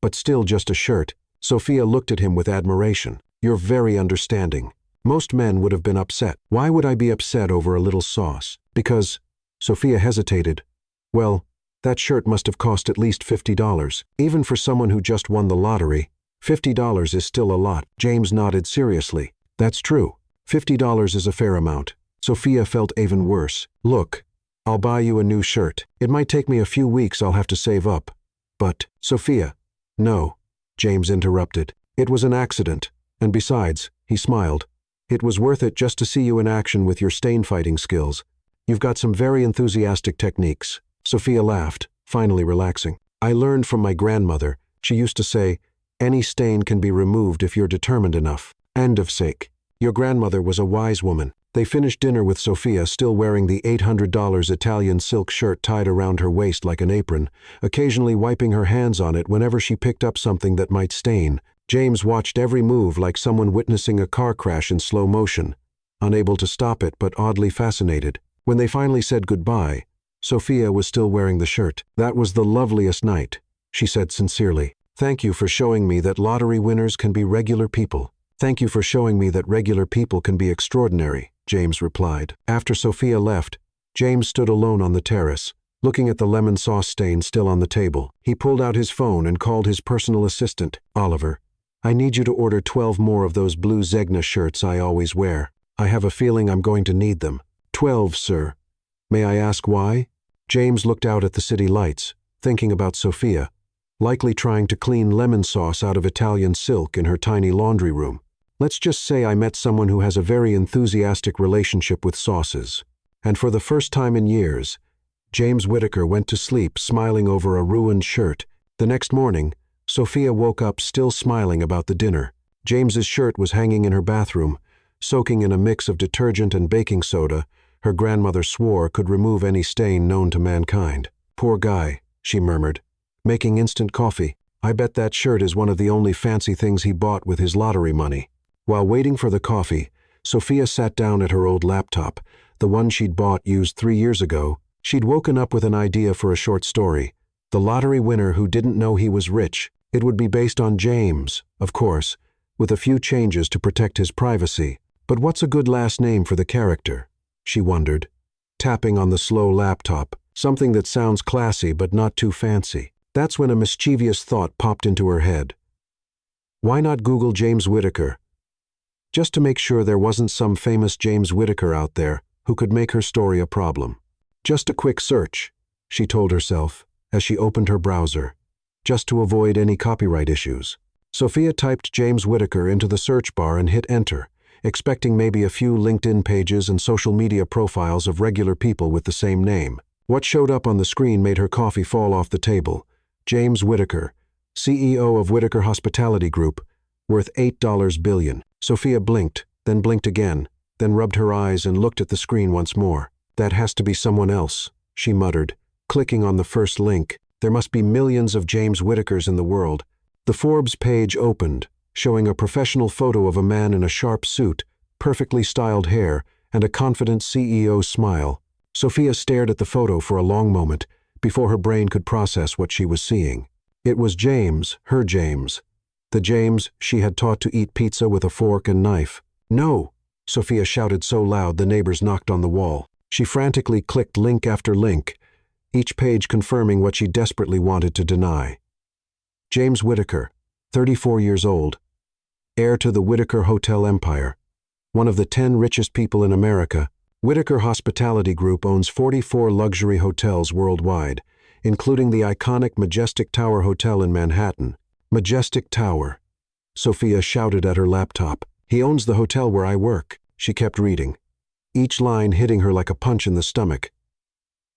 But still just a shirt." Sophia looked at him with admiration. "You're very understanding. Most men would have been upset." "Why would I be upset over a little sauce?" "Because," Sophia hesitated, "well, that shirt must have cost at least $50. Even for someone who just won the lottery, $50 is still a lot." James nodded seriously. That's true. $50 is a fair amount. Sophia felt even worse. Look, I'll buy you a new shirt. It might take me a few weeks, I'll have to save up. But, Sophia. No, James interrupted. It was an accident. And besides, he smiled. It was worth it just to see you in action with your stain fighting skills. You've got some very enthusiastic techniques. Sophia laughed, finally relaxing. I learned from my grandmother. She used to say, any stain can be removed if you're determined enough. End of sake. Your grandmother was a wise woman. They finished dinner with Sophia still wearing the $800 Italian silk shirt tied around her waist like an apron, occasionally wiping her hands on it whenever she picked up something that might stain. James watched every move like someone witnessing a car crash in slow motion, unable to stop it but oddly fascinated. When they finally said goodbye, Sophia was still wearing the shirt. That was the loveliest night, she said sincerely. Thank you for showing me that lottery winners can be regular people. Thank you for showing me that regular people can be extraordinary, James replied. After Sophia left, James stood alone on the terrace, looking at the lemon sauce stain still on the table. He pulled out his phone and called his personal assistant, Oliver. I need you to order 12 more of those blue Zegna shirts I always wear. I have a feeling I'm going to need them. 12, sir. May I ask why? James looked out at the city lights, thinking about Sophia, likely trying to clean lemon sauce out of Italian silk in her tiny laundry room. Let's just say I met someone who has a very enthusiastic relationship with sauces. And for the first time in years, James Whittaker went to sleep smiling over a ruined shirt. The next morning, Sophia woke up still smiling about the dinner. James's shirt was hanging in her bathroom, soaking in a mix of detergent and baking soda her grandmother swore could remove any stain known to mankind. Poor guy, she murmured, making instant coffee. I bet that shirt is one of the only fancy things he bought with his lottery money. While waiting for the coffee, Sophia sat down at her old laptop, the one she'd bought used 3 years ago. She'd woken up with an idea for a short story. The lottery winner who didn't know he was rich. It would be based on James, of course, with a few changes to protect his privacy. But what's a good last name for the character? She wondered, tapping on the slow laptop, something that sounds classy but not too fancy. That's when a mischievous thought popped into her head. Why not Google James Whittaker? Just to make sure there wasn't some famous James Whittaker out there who could make her story a problem. Just a quick search, she told herself as she opened her browser, just to avoid any copyright issues. Sophia typed James Whittaker into the search bar and hit enter, expecting maybe a few LinkedIn pages and social media profiles of regular people with the same name. What showed up on the screen made her coffee fall off the table. James Whittaker, CEO of Whittaker Hospitality Group, worth $8 billion. Sophia blinked, then blinked again, then rubbed her eyes and looked at the screen once more. That has to be someone else, she muttered, clicking on the first link. There must be millions of James Whittakers in the world. The Forbes page opened, showing a professional photo of a man in a sharp suit, perfectly styled hair, and a confident CEO smile. Sophia stared at the photo for a long moment before her brain could process what she was seeing. It was James, her James. The James she had taught to eat pizza with a fork and knife. No! Sophia shouted so loud the neighbors knocked on the wall. She frantically clicked link after link, each page confirming what she desperately wanted to deny. James Whittaker, 34 years old, heir to the Whittaker Hotel empire, one of the 10 richest people in America. Whittaker Hospitality Group owns 44 luxury hotels worldwide, including the iconic Majestic Tower Hotel in Manhattan. Majestic Tower, Sophia shouted at her laptop. He owns the hotel where I work, she kept reading, each line hitting her like a punch in the stomach.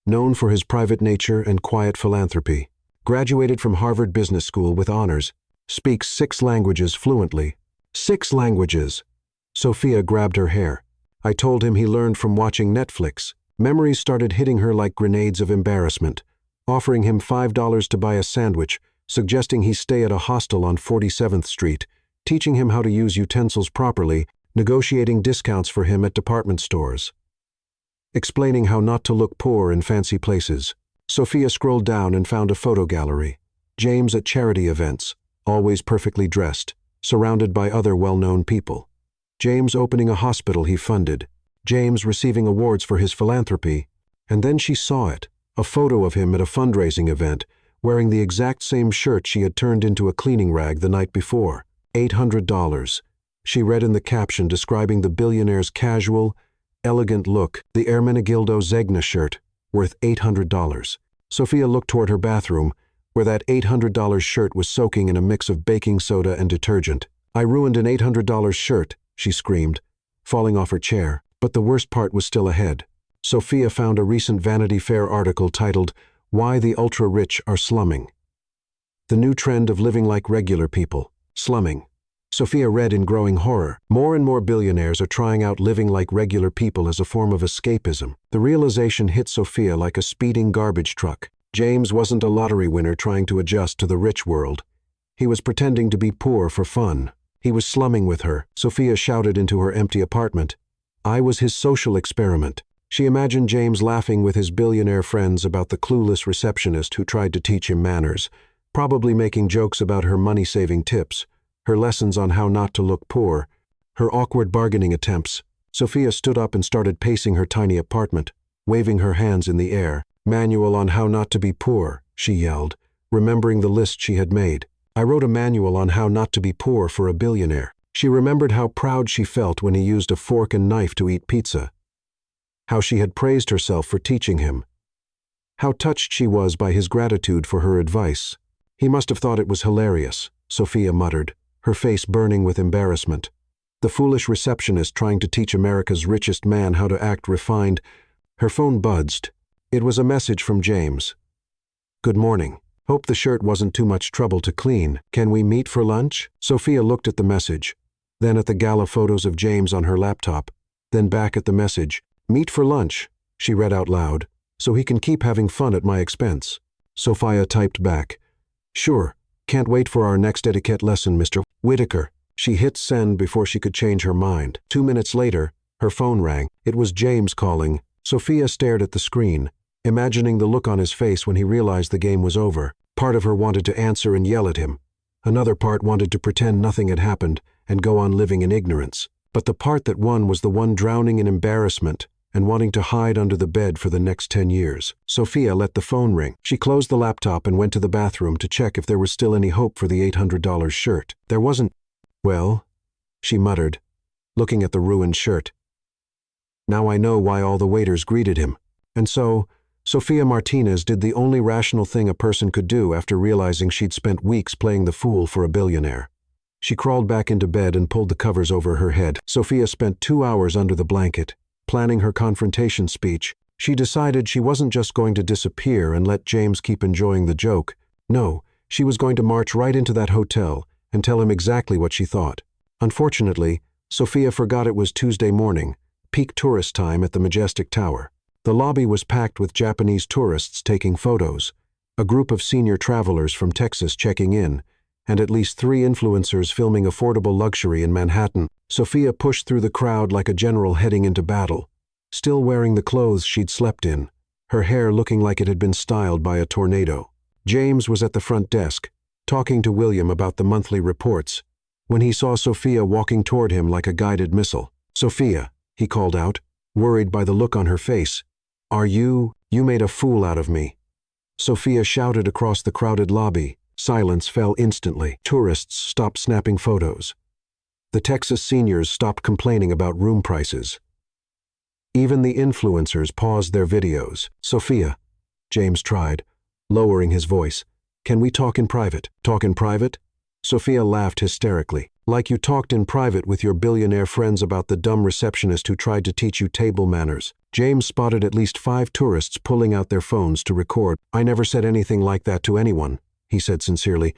Known for his private nature and quiet philanthropy. Graduated from Harvard Business School with honors. Speaks 6 languages fluently. 6 languages! Sophia grabbed her hair. I told him he learned from watching Netflix. Memories started hitting her like grenades of embarrassment. Offering him $5 to buy a sandwich, suggesting he stay at a hostel on 47th Street, teaching him how to use utensils properly, negotiating discounts for him at department stores. Explaining how not to look poor in fancy places. Sophia scrolled down and found a photo gallery. James at charity events, always perfectly dressed, surrounded by other well-known people. James opening a hospital he funded. James receiving awards for his philanthropy. And then she saw it, a photo of him at a fundraising event, wearing the exact same shirt she had turned into a cleaning rag the night before. $800. She read in the caption describing the billionaire's casual, elegant look, the Ermenegildo Zegna shirt, worth $800. Sophia looked toward her bathroom, where that $800 shirt was soaking in a mix of baking soda and detergent. "I ruined an $800 shirt," she screamed, falling off her chair. But the worst part was still ahead. Sophia found a recent Vanity Fair article titled, "Why the Ultra-Rich Are Slumming." The new trend of living like regular people, slumming. Sophia read in growing horror. More and more billionaires are trying out living like regular people as a form of escapism. The realization hit Sophia like a speeding garbage truck. James wasn't a lottery winner trying to adjust to the rich world. He was pretending to be poor for fun. He was slumming with her, Sophia shouted into her empty apartment. I was his social experiment. She imagined James laughing with his billionaire friends about the clueless receptionist who tried to teach him manners, probably making jokes about her money-saving tips, her lessons on how not to look poor, her awkward bargaining attempts. Sophia stood up and started pacing her tiny apartment, waving her hands in the air. "Manual on how not to be poor," she yelled, remembering the list she had made. "I wrote a manual on how not to be poor for a billionaire." She remembered how proud she felt when he used a fork and knife to eat pizza, how she had praised herself for teaching him, how touched she was by his gratitude for her advice. He must have thought it was hilarious, Sophia muttered, her face burning with embarrassment. The foolish receptionist trying to teach America's richest man how to act refined. Her phone buzzed. It was a message from James. "Good morning. Hope the shirt wasn't too much trouble to clean. Can we meet for lunch?" Sophia looked at the message, then at the gala photos of James on her laptop, then back at the message. "Meet for lunch," she read out loud, "so he can keep having fun at my expense." Sophia typed back, "Sure, can't wait for our next etiquette lesson, Mr. Whitaker." She hit send before she could change her mind. 2 minutes later, her phone rang. It was James calling. Sophia stared at the screen, imagining the look on his face when he realized the game was over. Part of her wanted to answer and yell at him. Another part wanted to pretend nothing had happened and go on living in ignorance. But the part that won was the one drowning in embarrassment and wanting to hide under the bed for the next 10 years. Sophia let the phone ring. She closed the laptop and went to the bathroom to check if there was still any hope for the $800 shirt. There wasn't. "Well," she muttered, looking at the ruined shirt. "Now I know why all the waiters greeted him." And so, Sophia Martinez did the only rational thing a person could do after realizing she'd spent weeks playing the fool for a billionaire. She crawled back into bed and pulled the covers over her head. Sophia spent 2 hours under the blanket, planning her confrontation speech. She decided she wasn't just going to disappear and let James keep enjoying the joke. No, she was going to march right into that hotel and tell him exactly what she thought. Unfortunately, Sophia forgot it was Tuesday morning, peak tourist time at the Majestic Tower. The lobby was packed with Japanese tourists taking photos, a group of senior travelers from Texas checking in, and at least 3 influencers filming affordable luxury in Manhattan. Sophia pushed through the crowd like a general heading into battle, still wearing the clothes she'd slept in, her hair looking like it had been styled by a tornado. James was at the front desk, talking to William about the monthly reports, when he saw Sophia walking toward him like a guided missile. "Sophia," he called out, worried by the look on her face. You made a fool out of me." Sophia shouted across the crowded lobby. Silence fell instantly. Tourists stopped snapping photos. The Texas seniors stopped complaining about room prices. Even the influencers paused their videos. "Sophia," James tried, lowering his voice, "can we talk in private?" "Talk in private?" Sophia laughed hysterically. "Like you talked in private with your billionaire friends about the dumb receptionist who tried to teach you table manners." James spotted at least 5 tourists pulling out their phones to record. "I never said anything like that to anyone," he said sincerely.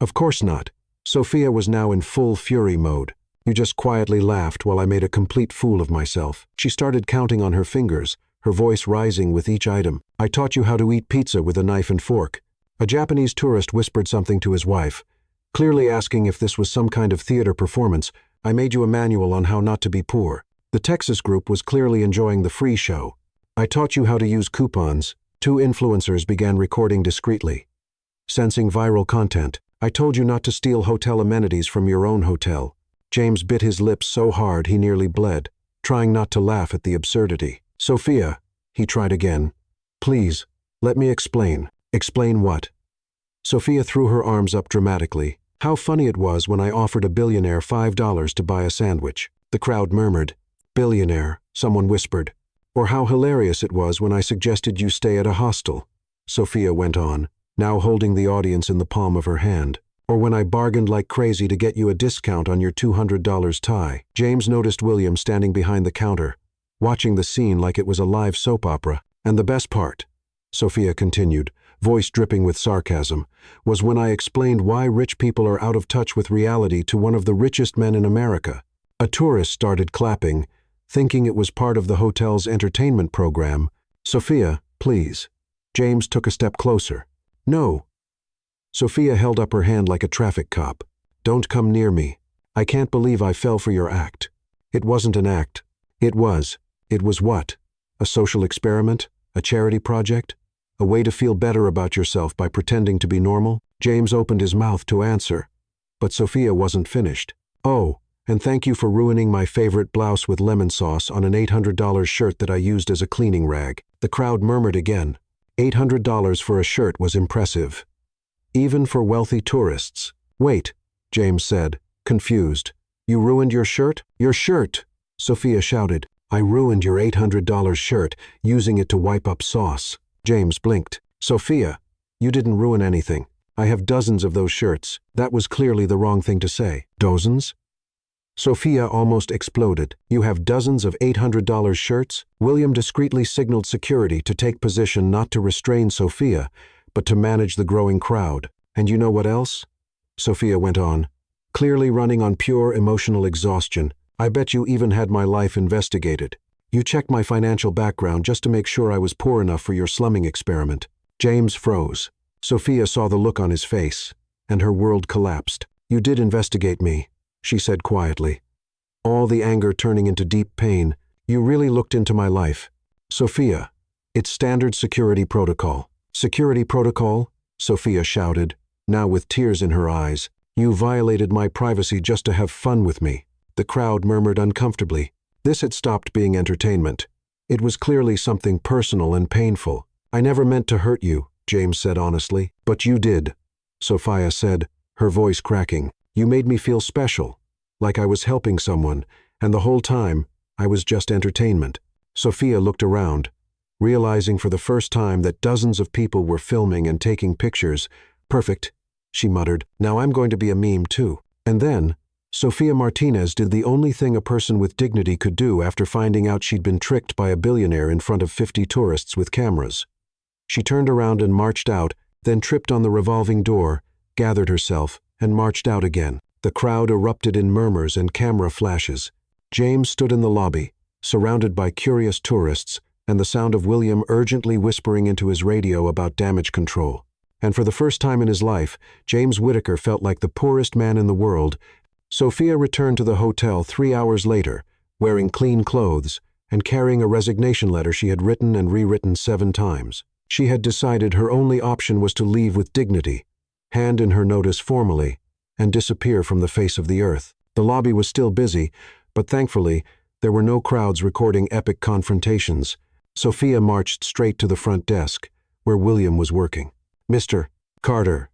"Of course not." Sophia was now in full fury mode. "You just quietly laughed while I made a complete fool of myself." She started counting on her fingers, her voice rising with each item. "I taught you how to eat pizza with a knife and fork." A Japanese tourist whispered something to his wife, clearly asking if this was some kind of theater performance. "I made you a manual on how not to be poor." The Texas group was clearly enjoying the free show. "I taught you how to use coupons." 2 influencers began recording discreetly, sensing viral content. "I told you not to steal hotel amenities from your own hotel." James bit his lips so hard he nearly bled, trying not to laugh at the absurdity. "Sophia," he tried again, "please, let me explain." "Explain what?" Sophia threw her arms up dramatically, How funny it was when I offered a billionaire $5 to buy a sandwich. The crowd murmured. Billionaire, someone whispered. Or how hilarious it was when I suggested you stay at a hostel. Sophia went on, now holding the audience in the palm of her hand. Or when I bargained like crazy to get you a discount on your $200 tie. James noticed William standing behind the counter, watching the scene like it was a live soap opera. And the best part, Sophia continued, voice dripping with sarcasm, was when I explained why rich people are out of touch with reality to one of the richest men in America. A tourist started clapping, thinking it was part of the hotel's entertainment program. Sophia, please. James took a step closer. No. Sophia held up her hand like a traffic cop. Don't come near me. I can't believe I fell for your act. It wasn't an act. It was. It was what? A social experiment? A charity project? A way to feel better about yourself by pretending to be normal? James opened his mouth to answer, but Sophia wasn't finished. Oh, and thank you for ruining my favorite blouse with lemon sauce on an $800 shirt that I used as a cleaning rag. The crowd murmured again. $800 for a shirt was impressive. Even for wealthy tourists. Wait, James said, confused. You ruined your shirt? Your shirt! Sophia shouted. I ruined your $800 shirt, using it to wipe up sauce. James blinked. Sophia, you didn't ruin anything. I have dozens of those shirts. That was clearly the wrong thing to say. Dozens? Sophia almost exploded. You have dozens of $800 shirts? William discreetly signaled security to take position not to restrain Sophia, but to manage the growing crowd. And you know what else? Sophia went on, clearly running on pure emotional exhaustion. I bet you even had my life investigated. You checked my financial background just to make sure I was poor enough for your slumming experiment. James froze. Sophia saw the look on his face, and her world collapsed. You did investigate me, she said quietly, all the anger turning into deep pain. You really looked into my life. Sophia, it's standard security protocol. Security protocol? Sophia shouted, now with tears in her eyes. You violated my privacy just to have fun with me. The crowd murmured uncomfortably. This had stopped being entertainment. It was clearly something personal and painful. I never meant to hurt you, James said honestly. But you did, Sophia said, her voice cracking. You made me feel special, like I was helping someone, and the whole time, I was just entertainment. Sophia looked around, realizing for the first time that dozens of people were filming and taking pictures. Perfect, she muttered. Now I'm going to be a meme too. And then, Sophia Martinez did the only thing a person with dignity could do after finding out she'd been tricked by a billionaire in front of 50 tourists with cameras. She turned around and marched out, then tripped on the revolving door, gathered herself, and marched out again. The crowd erupted in murmurs and camera flashes. James stood in the lobby, surrounded by curious tourists, and the sound of William urgently whispering into his radio about damage control. And for the first time in his life, James Whittaker felt like the poorest man in the world. Sophia returned to the hotel 3 hours later, wearing clean clothes and carrying a resignation letter she had written and rewritten 7 times. She had decided her only option was to leave with dignity, hand in her notice formally, and disappear from the face of the earth. The lobby was still busy, but thankfully, there were no crowds recording epic confrontations. Sophia marched straight to the front desk, where William was working. Mr. Carter,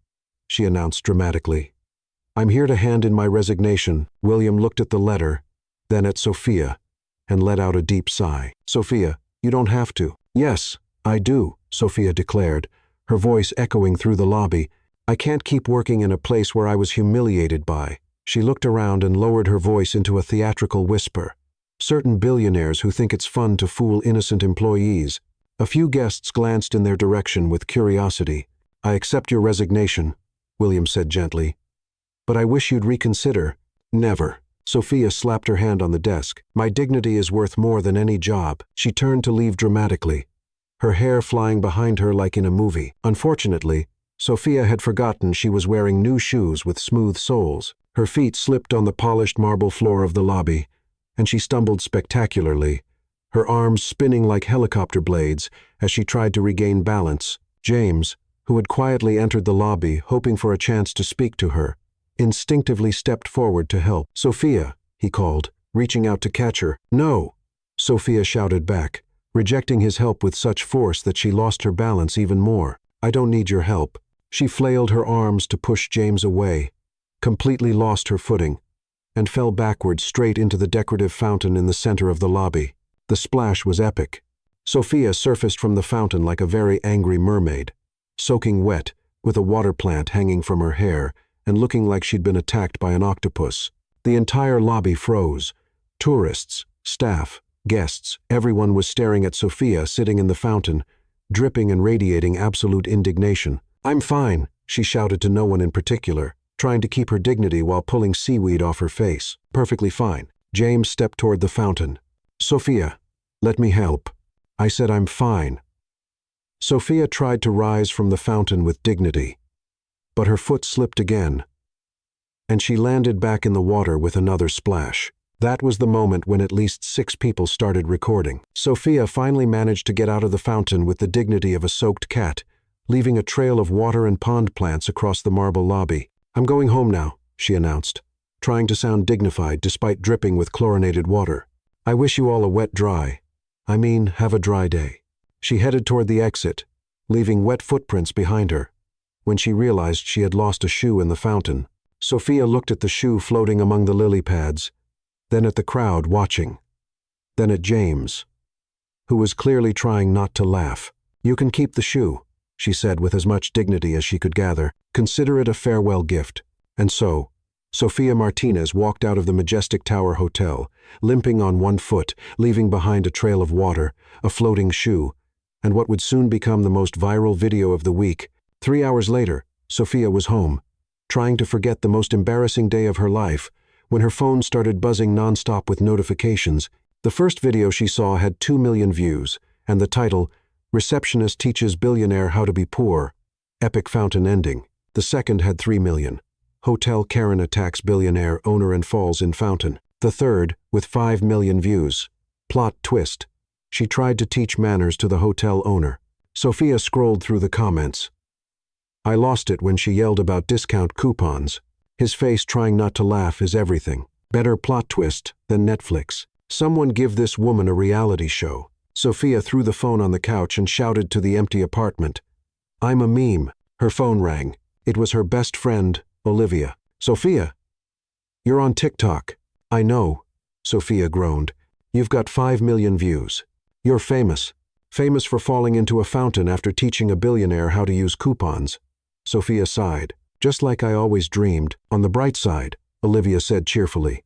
she announced dramatically. I'm here to hand in my resignation. William looked at the letter, then at Sophia, and let out a deep sigh. Sophia, you don't have to. Yes, I do, Sophia declared, her voice echoing through the lobby. I can't keep working in a place where I was humiliated by. She looked around and lowered her voice into a theatrical whisper. Certain billionaires who think it's fun to fool innocent employees. A few guests glanced in their direction with curiosity. I accept your resignation, William said gently. But I wish you'd reconsider. Never. Sophia slapped her hand on the desk. My dignity is worth more than any job. She turned to leave dramatically, her hair flying behind her like in a movie. Unfortunately, Sophia had forgotten she was wearing new shoes with smooth soles. Her feet slipped on the polished marble floor of the lobby, and she stumbled spectacularly, her arms spinning like helicopter blades as she tried to regain balance. James, who had quietly entered the lobby hoping for a chance to speak to her, instinctively stepped forward to help. Sophia, he called, reaching out to catch her. No, Sophia shouted back, rejecting his help with such force that she lost her balance even more. I don't need your help. She flailed her arms to push James away. completely lost her footing, and fell backwards straight into the decorative fountain in the center of the lobby. The splash was epic. Sophia surfaced from the fountain like a very angry mermaid, soaking wet, with a water plant hanging from her hair and looking like she'd been attacked by an octopus. The entire lobby froze. Tourists, staff, guests, everyone was staring at Sophia sitting in the fountain, dripping and radiating absolute indignation. "I'm fine," she shouted to no one in particular, trying to keep her dignity while pulling seaweed off her face. "Perfectly fine." James stepped toward the fountain. "Sophia, let me help." I said I'm fine. Sophia tried to rise from the fountain with dignity, but her foot slipped again, and she landed back in the water with another splash. That was the moment when at least 6 people started recording. Sophia finally managed to get out of the fountain with the dignity of a soaked cat, leaving a trail of water and pond plants across the marble lobby. "I'm going home now," she announced, trying to sound dignified despite dripping with chlorinated water. "I wish you all a wet dry. Have a dry day." She headed toward the exit, leaving wet footprints behind her, when she realized she had lost a shoe in the fountain. Sophia looked at the shoe floating among the lily pads, then at the crowd watching, then at James, who was clearly trying not to laugh. "You can keep the shoe," she said with as much dignity as she could gather. "Consider it a farewell gift." And so, Sophia Martinez walked out of the Majestic Tower Hotel, limping on one foot, leaving behind a trail of water, a floating shoe, and what would soon become the most viral video of the week. 3 hours later, Sophia was home, trying to forget the most embarrassing day of her life, when her phone started buzzing nonstop with notifications. The first video she saw had 2 million views, and the title, "Receptionist Teaches Billionaire How to Be Poor, Epic Fountain Ending." The second had 3 million. "Hotel Karen Attacks Billionaire Owner and Falls in Fountain." The third, with 5 million views. Plot twist. She tried to teach manners to the hotel owner. Sophia scrolled through the comments. I lost it when she yelled about discount coupons. His face trying not to laugh is everything. Better plot twist than Netflix. Someone give this woman a reality show. Sophia threw the phone on the couch and shouted to the empty apartment. "I'm a meme." Her phone rang. It was her best friend, Olivia. "Sophia, you're on TikTok." "I know," Sophia groaned. "You've got 5 million views. You're famous. Famous for falling into a fountain after teaching a billionaire how to use coupons." Sophia sighed. "Just like I always dreamed. On the bright side," Olivia said cheerfully.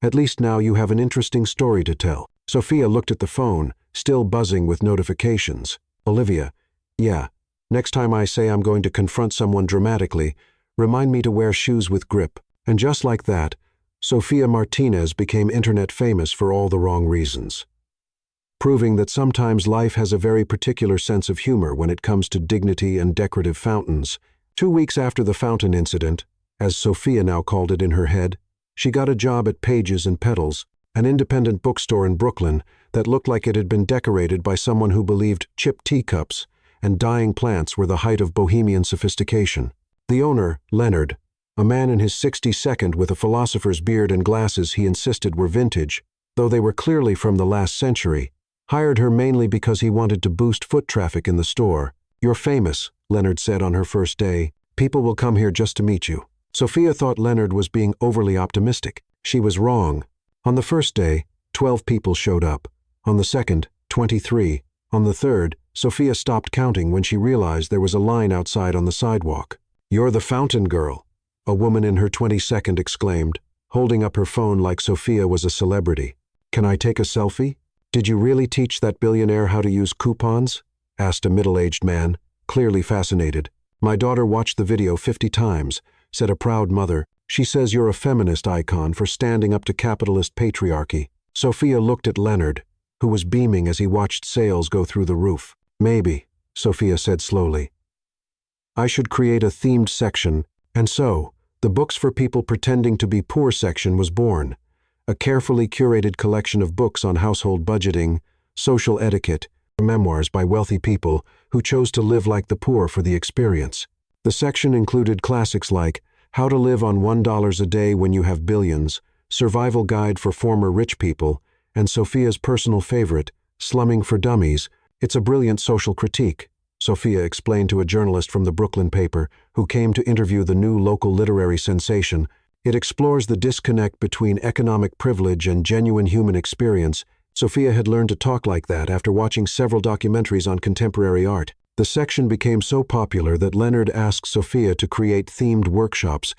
"At least now you have an interesting story to tell." Sophia looked at the phone, still buzzing with notifications. "Olivia, yeah, next time I say I'm going to confront someone dramatically, remind me to wear shoes with grip." And just like that, Sophia Martinez became internet famous for all the wrong reasons, proving that sometimes life has a very particular sense of humor when it comes to dignity and decorative fountains. 2 weeks after the fountain incident, as Sophia now called it in her head, she got a job at Pages and Petals, an independent bookstore in Brooklyn that looked like it had been decorated by someone who believed chipped teacups and dying plants were the height of bohemian sophistication. The owner, Leonard, a man in his 62nd with a philosopher's beard and glasses he insisted were vintage, though they were clearly from the last century, hired her mainly because he wanted to boost foot traffic in the store. "You're famous," Leonard said on her first day. "People will come here just to meet you." Sophia thought Leonard was being overly optimistic. She was wrong. On the first day, 12 people showed up. On the second, 23. On the third, Sophia stopped counting when she realized there was a line outside on the sidewalk. "You're the fountain girl," a woman in her 22nd exclaimed, holding up her phone like Sophia was a celebrity. "Can I take a selfie?" "Did you really teach that billionaire how to use coupons?" asked a middle-aged man, clearly fascinated. "My daughter watched the video 50 times, said a proud mother. She says you're a feminist icon for standing up to capitalist patriarchy." Sophia looked at Leonard, who was beaming as he watched sales go through the roof. "Maybe," Sophia said slowly. "I should create a themed section, and so, the Books for People Pretending to Be Poor section was born, a carefully curated collection of books on household budgeting, social etiquette, memoirs by wealthy people who chose to live like the poor for the experience. The section included classics like How to Live on $1 a Day When You Have Billions, Survival Guide for Former Rich People, and Sophia's personal favorite, Slumming for Dummies. It's a brilliant social critique, Sophia explained to a journalist from the Brooklyn paper who came to interview the new local literary sensation. It explores the disconnect between economic privilege and genuine human experience. Sophia had learned to talk like that after watching several documentaries on contemporary art. The section became so popular that Leonard asked Sophia to create themed workshops.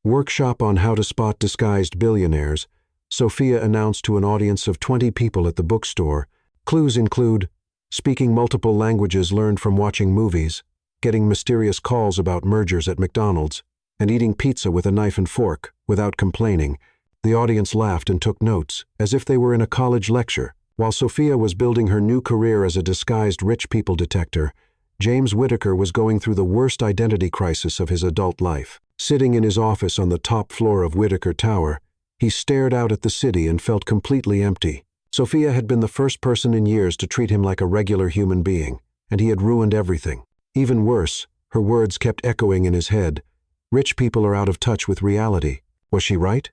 Workshop on how to spot disguised billionaires. Sophia announced to an audience of 20 people at the bookstore. Clues include speaking multiple languages learned from watching movies, getting mysterious calls about mergers at McDonald's, and eating pizza with a knife and fork without complaining. The audience laughed and took notes, as if they were in a college lecture. While Sophia was building her new career as a disguised rich people detector, James Whittaker was going through the worst identity crisis of his adult life. Sitting in his office on the top floor of Whittaker Tower, he stared out at the city and felt completely empty. Sophia had been the first person in years to treat him like a regular human being, and he had ruined everything. Even worse, her words kept echoing in his head. Rich people are out of touch with reality. Was she right?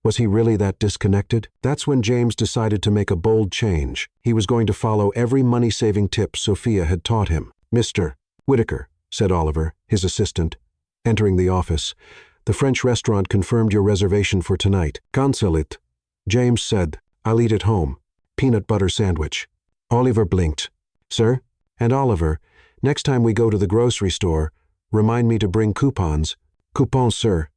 Was he really that disconnected? That's when James decided to make a bold change. He was going to follow every money-saving tip Sophia had taught him. "Mr. Whittaker," said Oliver, his assistant, entering the office. "The French restaurant confirmed your reservation for tonight. Cancel it." James said, "I'll eat at home. Peanut butter sandwich." Oliver blinked. "Sir?" "And Oliver, next time we go to the grocery store, remind me to bring coupons." "Coupons, sir."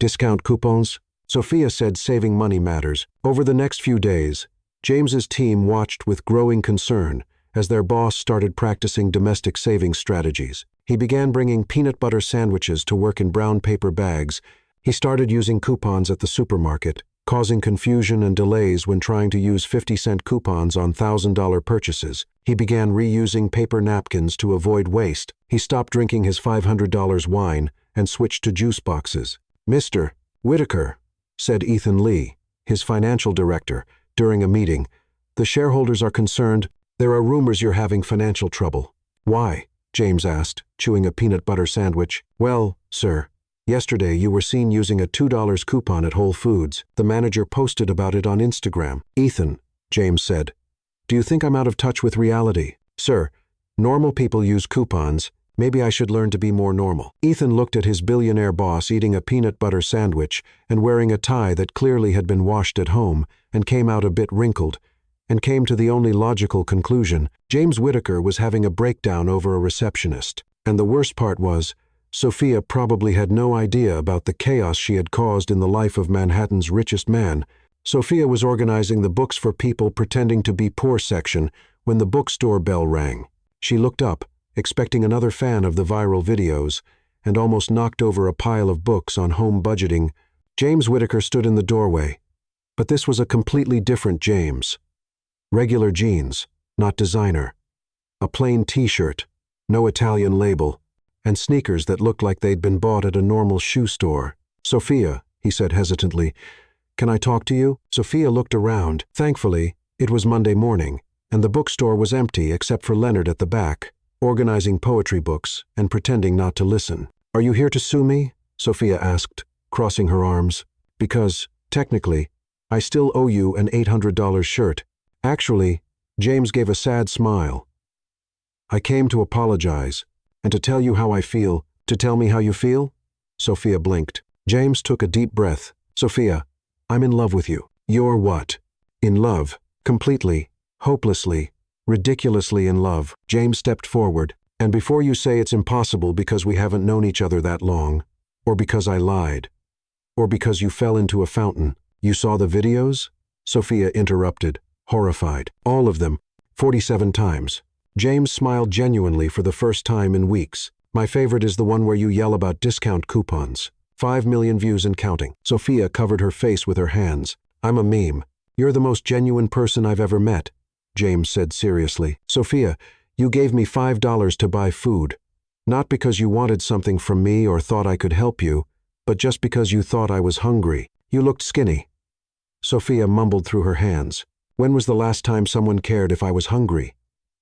"Discount coupons?" Sophia said saving money matters. Over the next few days, James's team watched with growing concern as their boss started practicing domestic savings strategies. He began bringing peanut butter sandwiches to work in brown paper bags. He started using coupons at the supermarket, causing confusion and delays when trying to use 50-cent coupons on $1,000 purchases. He began reusing paper napkins to avoid waste. He stopped drinking his $500 wine and switched to juice boxes. "Mr. Whittaker," said Ethan Lee, his financial director, during a meeting, "the shareholders are concerned. There are rumors you're having financial trouble." "Why?" James asked, chewing a peanut butter sandwich. "Well, sir, yesterday you were seen using a $2 coupon at Whole Foods. The manager posted about it on Instagram." "Ethan," James said, "do you think I'm out of touch with reality?" "Sir, normal people use coupons. Maybe I should learn to be more normal." Ethan looked at his billionaire boss eating a peanut butter sandwich and wearing a tie that clearly had been washed at home and came out a bit wrinkled, and came to the only logical conclusion. James Whittaker was having a breakdown over a receptionist. And the worst part was, Sophia probably had no idea about the chaos she had caused in the life of Manhattan's richest man. Sophia was organizing the books for people pretending to be poor section when the bookstore bell rang. She looked up, expecting another fan of the viral videos, and almost knocked over a pile of books on home budgeting. James Whittaker stood in the doorway. But this was a completely different James. Regular jeans, not designer. A plain t-shirt, no Italian label, and sneakers that looked like they'd been bought at a normal shoe store. "Sophia," he said hesitantly, "can I talk to you?" Sophia looked around. Thankfully, it was Monday morning, and the bookstore was empty except for Leonard at the back, organizing poetry books and pretending not to listen. "Are you here to sue me?" Sophia asked, crossing her arms. "Because, technically, I still owe you an $800 shirt." "Actually," James gave a sad smile, "I came to apologize, and to tell you how I feel." "To tell me how you feel?" Sophia blinked. James took a deep breath. "Sophia, I'm in love with you." "You're what?" "In love. Completely, hopelessly, ridiculously in love." James stepped forward. "And before you say it's impossible because we haven't known each other that long, or because I lied, or because you fell into a fountain, you saw the videos?" Sophia interrupted, horrified. "All of them, 47 times. James smiled genuinely for the first time in weeks. "My favorite is the one where you yell about discount coupons. 5 million views and counting." Sophia covered her face with her hands. "I'm a meme. You're the most genuine person I've ever met," James said seriously. "Sophia, you gave me $5 to buy food. Not because you wanted something from me or thought I could help you, but just because you thought I was hungry. You looked skinny." Sophia mumbled through her hands. "When was the last time someone cared if I was hungry?"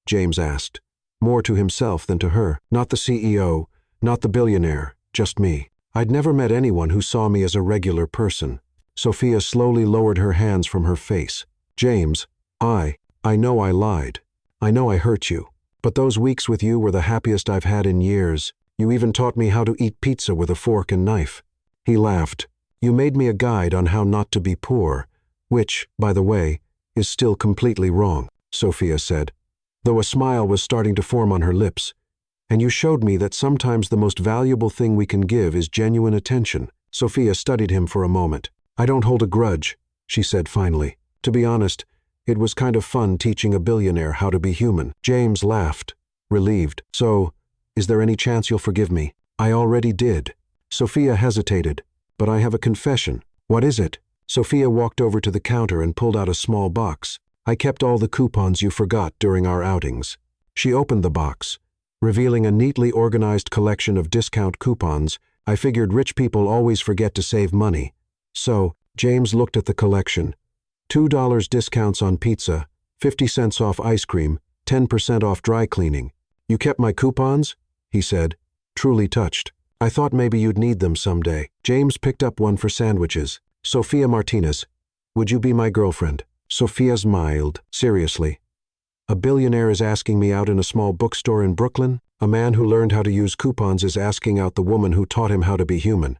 James asked, more to himself than to her. "Not the CEO, not the billionaire, just me. I'd never met anyone who saw me as a regular person." Sophia slowly lowered her hands from her face. "James, I know I lied. I know I hurt you. But those weeks with you were the happiest I've had in years. You even taught me how to eat pizza with a fork and knife." He laughed. "You made me a guide on how not to be poor, which, by the way, is still completely wrong," Sophia said, though a smile was starting to form on her lips. "And you showed me that sometimes the most valuable thing we can give is genuine attention." Sophia studied him for a moment. "I don't hold a grudge," she said finally. "To be honest, it was kind of fun teaching a billionaire how to be human." James laughed, relieved. "So, is there any chance you'll forgive me?" "I already did." Sophia hesitated. "But I have a confession." "What is it?" Sophia walked over to the counter and pulled out a small box. "I kept all the coupons you forgot during our outings." She opened the box, revealing a neatly organized collection of discount coupons. "I figured rich people always forget to save money." So, James looked at the collection. $2 discounts on pizza, 50 cents off ice cream, 10% off dry cleaning. "You kept my coupons?" he said, truly touched. "I thought maybe you'd need them someday." James picked up one for sandwiches. "Sophia Martinez, would you be my girlfriend?" Sophia smiled. "Seriously? A billionaire is asking me out in a small bookstore in Brooklyn? A man who learned how to use coupons is asking out the woman who taught him how to be human."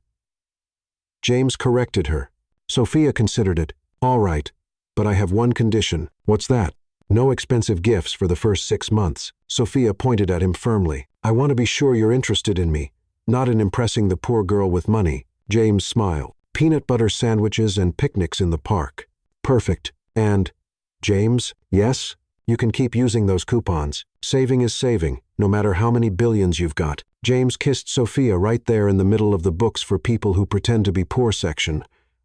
James corrected her. Sophia considered it. "All right, but I have one condition." "What's that?" "No expensive gifts for the first 6 months." Sophia pointed at him firmly. "I want to be sure you're interested in me, not in impressing the poor girl with money." James smiled. "Peanut butter sandwiches and picnics in the park." "Perfect. And, James, yes, you can keep using those coupons. Saving is saving, no matter how many billions you've got." James kissed Sophia right there in the middle of the books for people who pretend to be poor section,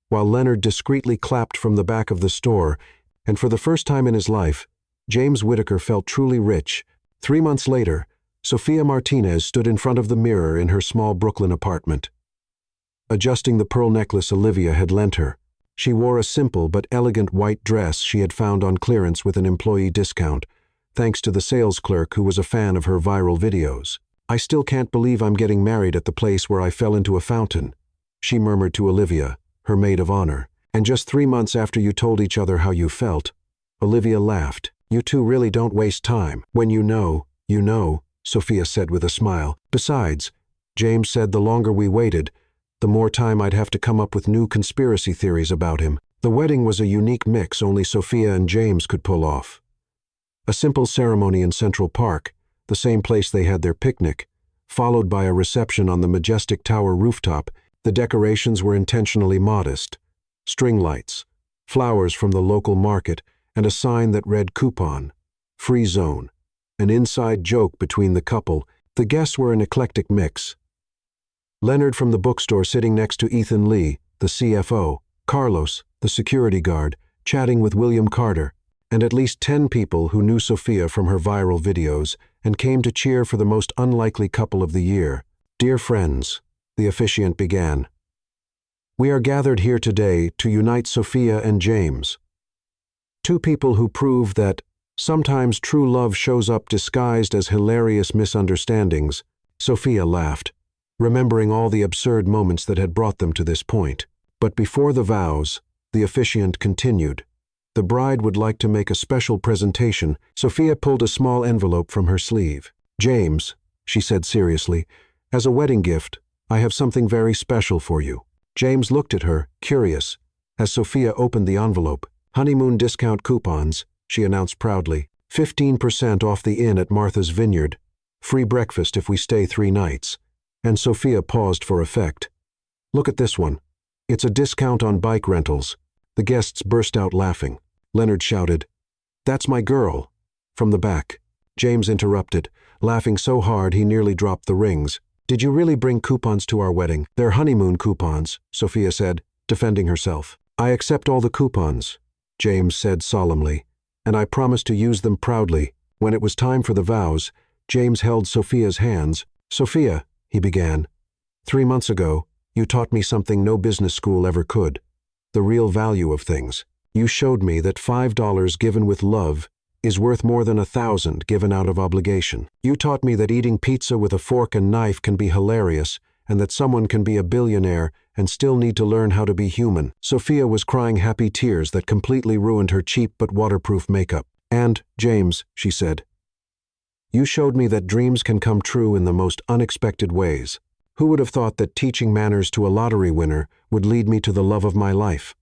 while Leonard discreetly clapped from the back of the store, and for the first time in his life, James Whitaker felt truly rich. 3 months later, Sophia Martinez stood in front of the mirror in her small Brooklyn apartment. Adjusting the pearl necklace Olivia had lent her, she wore a simple but elegant white dress she had found on clearance with an employee discount, thanks to the sales clerk who was a fan of her viral videos. "I still can't believe I'm getting married at the place where I fell into a fountain," she murmured to Olivia, her maid of honor. "And just 3 months after you told each other how you felt." Olivia laughed. "You two really don't waste time. When you know, you know," Sophia said with a smile. "Besides," James said, "the longer we waited, the more time I'd have to come up with new conspiracy theories about him." The wedding was a unique mix only Sophia and James could pull off. A simple ceremony in Central Park, the same place they had their picnic, followed by a reception on the majestic tower rooftop. The decorations were intentionally modest. String lights, flowers from the local market, and a sign that read "Coupon, Free Zone." An inside joke between the couple. The guests were an eclectic mix. Leonard from the bookstore sitting next to Ethan Lee, the CFO, Carlos, the security guard, chatting with William Carter, and at least 10 people who knew Sophia from her viral videos and came to cheer for the most unlikely couple of the year. "Dear friends," the officiant began, "we are gathered here today to unite Sophia and James, two people who prove that sometimes true love shows up disguised as hilarious misunderstandings." Sophia laughed, remembering all the absurd moments that had brought them to this point. "But before the vows," the officiant continued, "the bride would like to make a special presentation." Sophia pulled a small envelope from her sleeve. "James," she said seriously, "as a wedding gift, I have something very special for you." James looked at her, curious, as Sophia opened the envelope. "Honeymoon discount coupons," she announced proudly. 15% off the inn at Martha's Vineyard. Free breakfast if we stay 3 nights. And Sophia paused for effect. "Look at this one. It's a discount on bike rentals." The guests burst out laughing. Leonard shouted, "That's my girl!" from the back. James interrupted, laughing so hard he nearly dropped the rings. "Did you really bring coupons to our wedding?" "They're honeymoon coupons," Sophia said, defending herself. "I accept all the coupons," James said solemnly, "and I promise to use them proudly." When it was time for the vows, James held Sophia's hands. "Sophia," he began, "3 months ago, you taught me something no business school ever could. The real value of things. You showed me that $5 given with love is worth more than 1,000 given out of obligation. You taught me that eating pizza with a fork and knife can be hilarious, and that someone can be a billionaire and still need to learn how to be human." Sophia was crying happy tears that completely ruined her cheap but waterproof makeup. "And, James," she said, You showed me that dreams can come true in the most unexpected ways. Who would have thought that teaching manners to a lottery winner would lead me to the love of my life?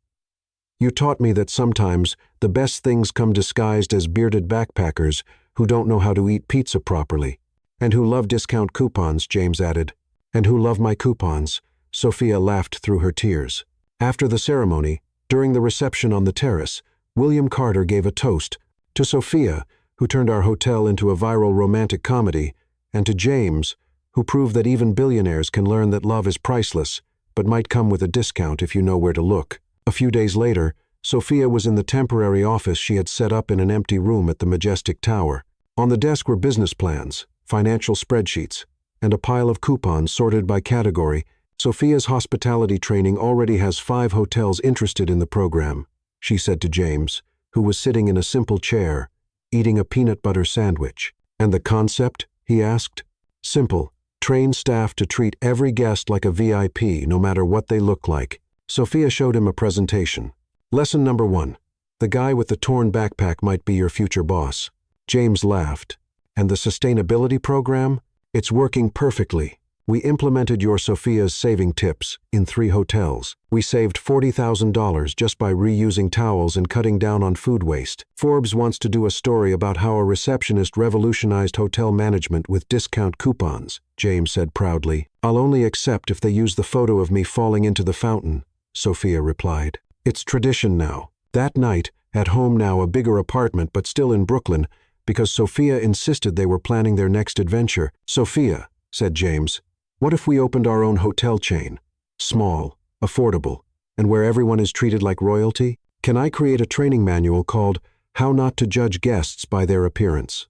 You taught me that sometimes the best things come disguised as bearded backpackers who don't know how to eat pizza properly, and who love discount coupons, James added. And who love my coupons, Sophia laughed through her tears. After the ceremony, during the reception on the terrace, William Carter gave a toast to Sophia, who turned our hotel into a viral romantic comedy, and to James, who proved that even billionaires can learn that love is priceless, but might come with a discount if you know where to look. A few days later, Sophia was in the temporary office she had set up in an empty room at the Majestic Tower. On the desk were business plans, financial spreadsheets, and a pile of coupons sorted by category. Sophia's hospitality training already has 5 hotels interested in the program, she said to James, who was sitting in a simple chair, eating a peanut butter sandwich. And the concept? He asked. Simple. Train staff to treat every guest like a VIP, no matter what they look like. Sophia showed him a presentation. Lesson number 1. The guy with the torn backpack might be your future boss. James laughed. And the sustainability program? It's working perfectly. We implemented your Sophia's saving tips in 3 hotels. We saved $40,000 just by reusing towels and cutting down on food waste. Forbes wants to do a story about how a receptionist revolutionized hotel management with discount coupons, James said proudly. I'll only accept if they use the photo of me falling into the fountain, Sophia replied. It's tradition now. That night, at home now, a bigger apartment but still in Brooklyn, because Sophia insisted they were planning their next adventure. Sophia, said James, what if we opened our own hotel chain? Small, affordable, and where everyone is treated like royalty? Can I create a training manual called How Not to Judge Guests by Their Appearance?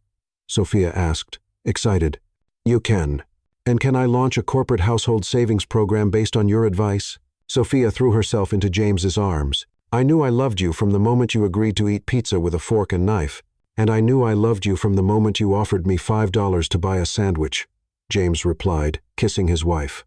Sophia asked, excited. You can. And can I launch a corporate household savings program based on your advice? Sophia threw herself into James's arms. I knew I loved you from the moment you agreed to eat pizza with a fork and knife. And I knew I loved you from the moment you offered me $5 to buy a sandwich, James replied, kissing his wife.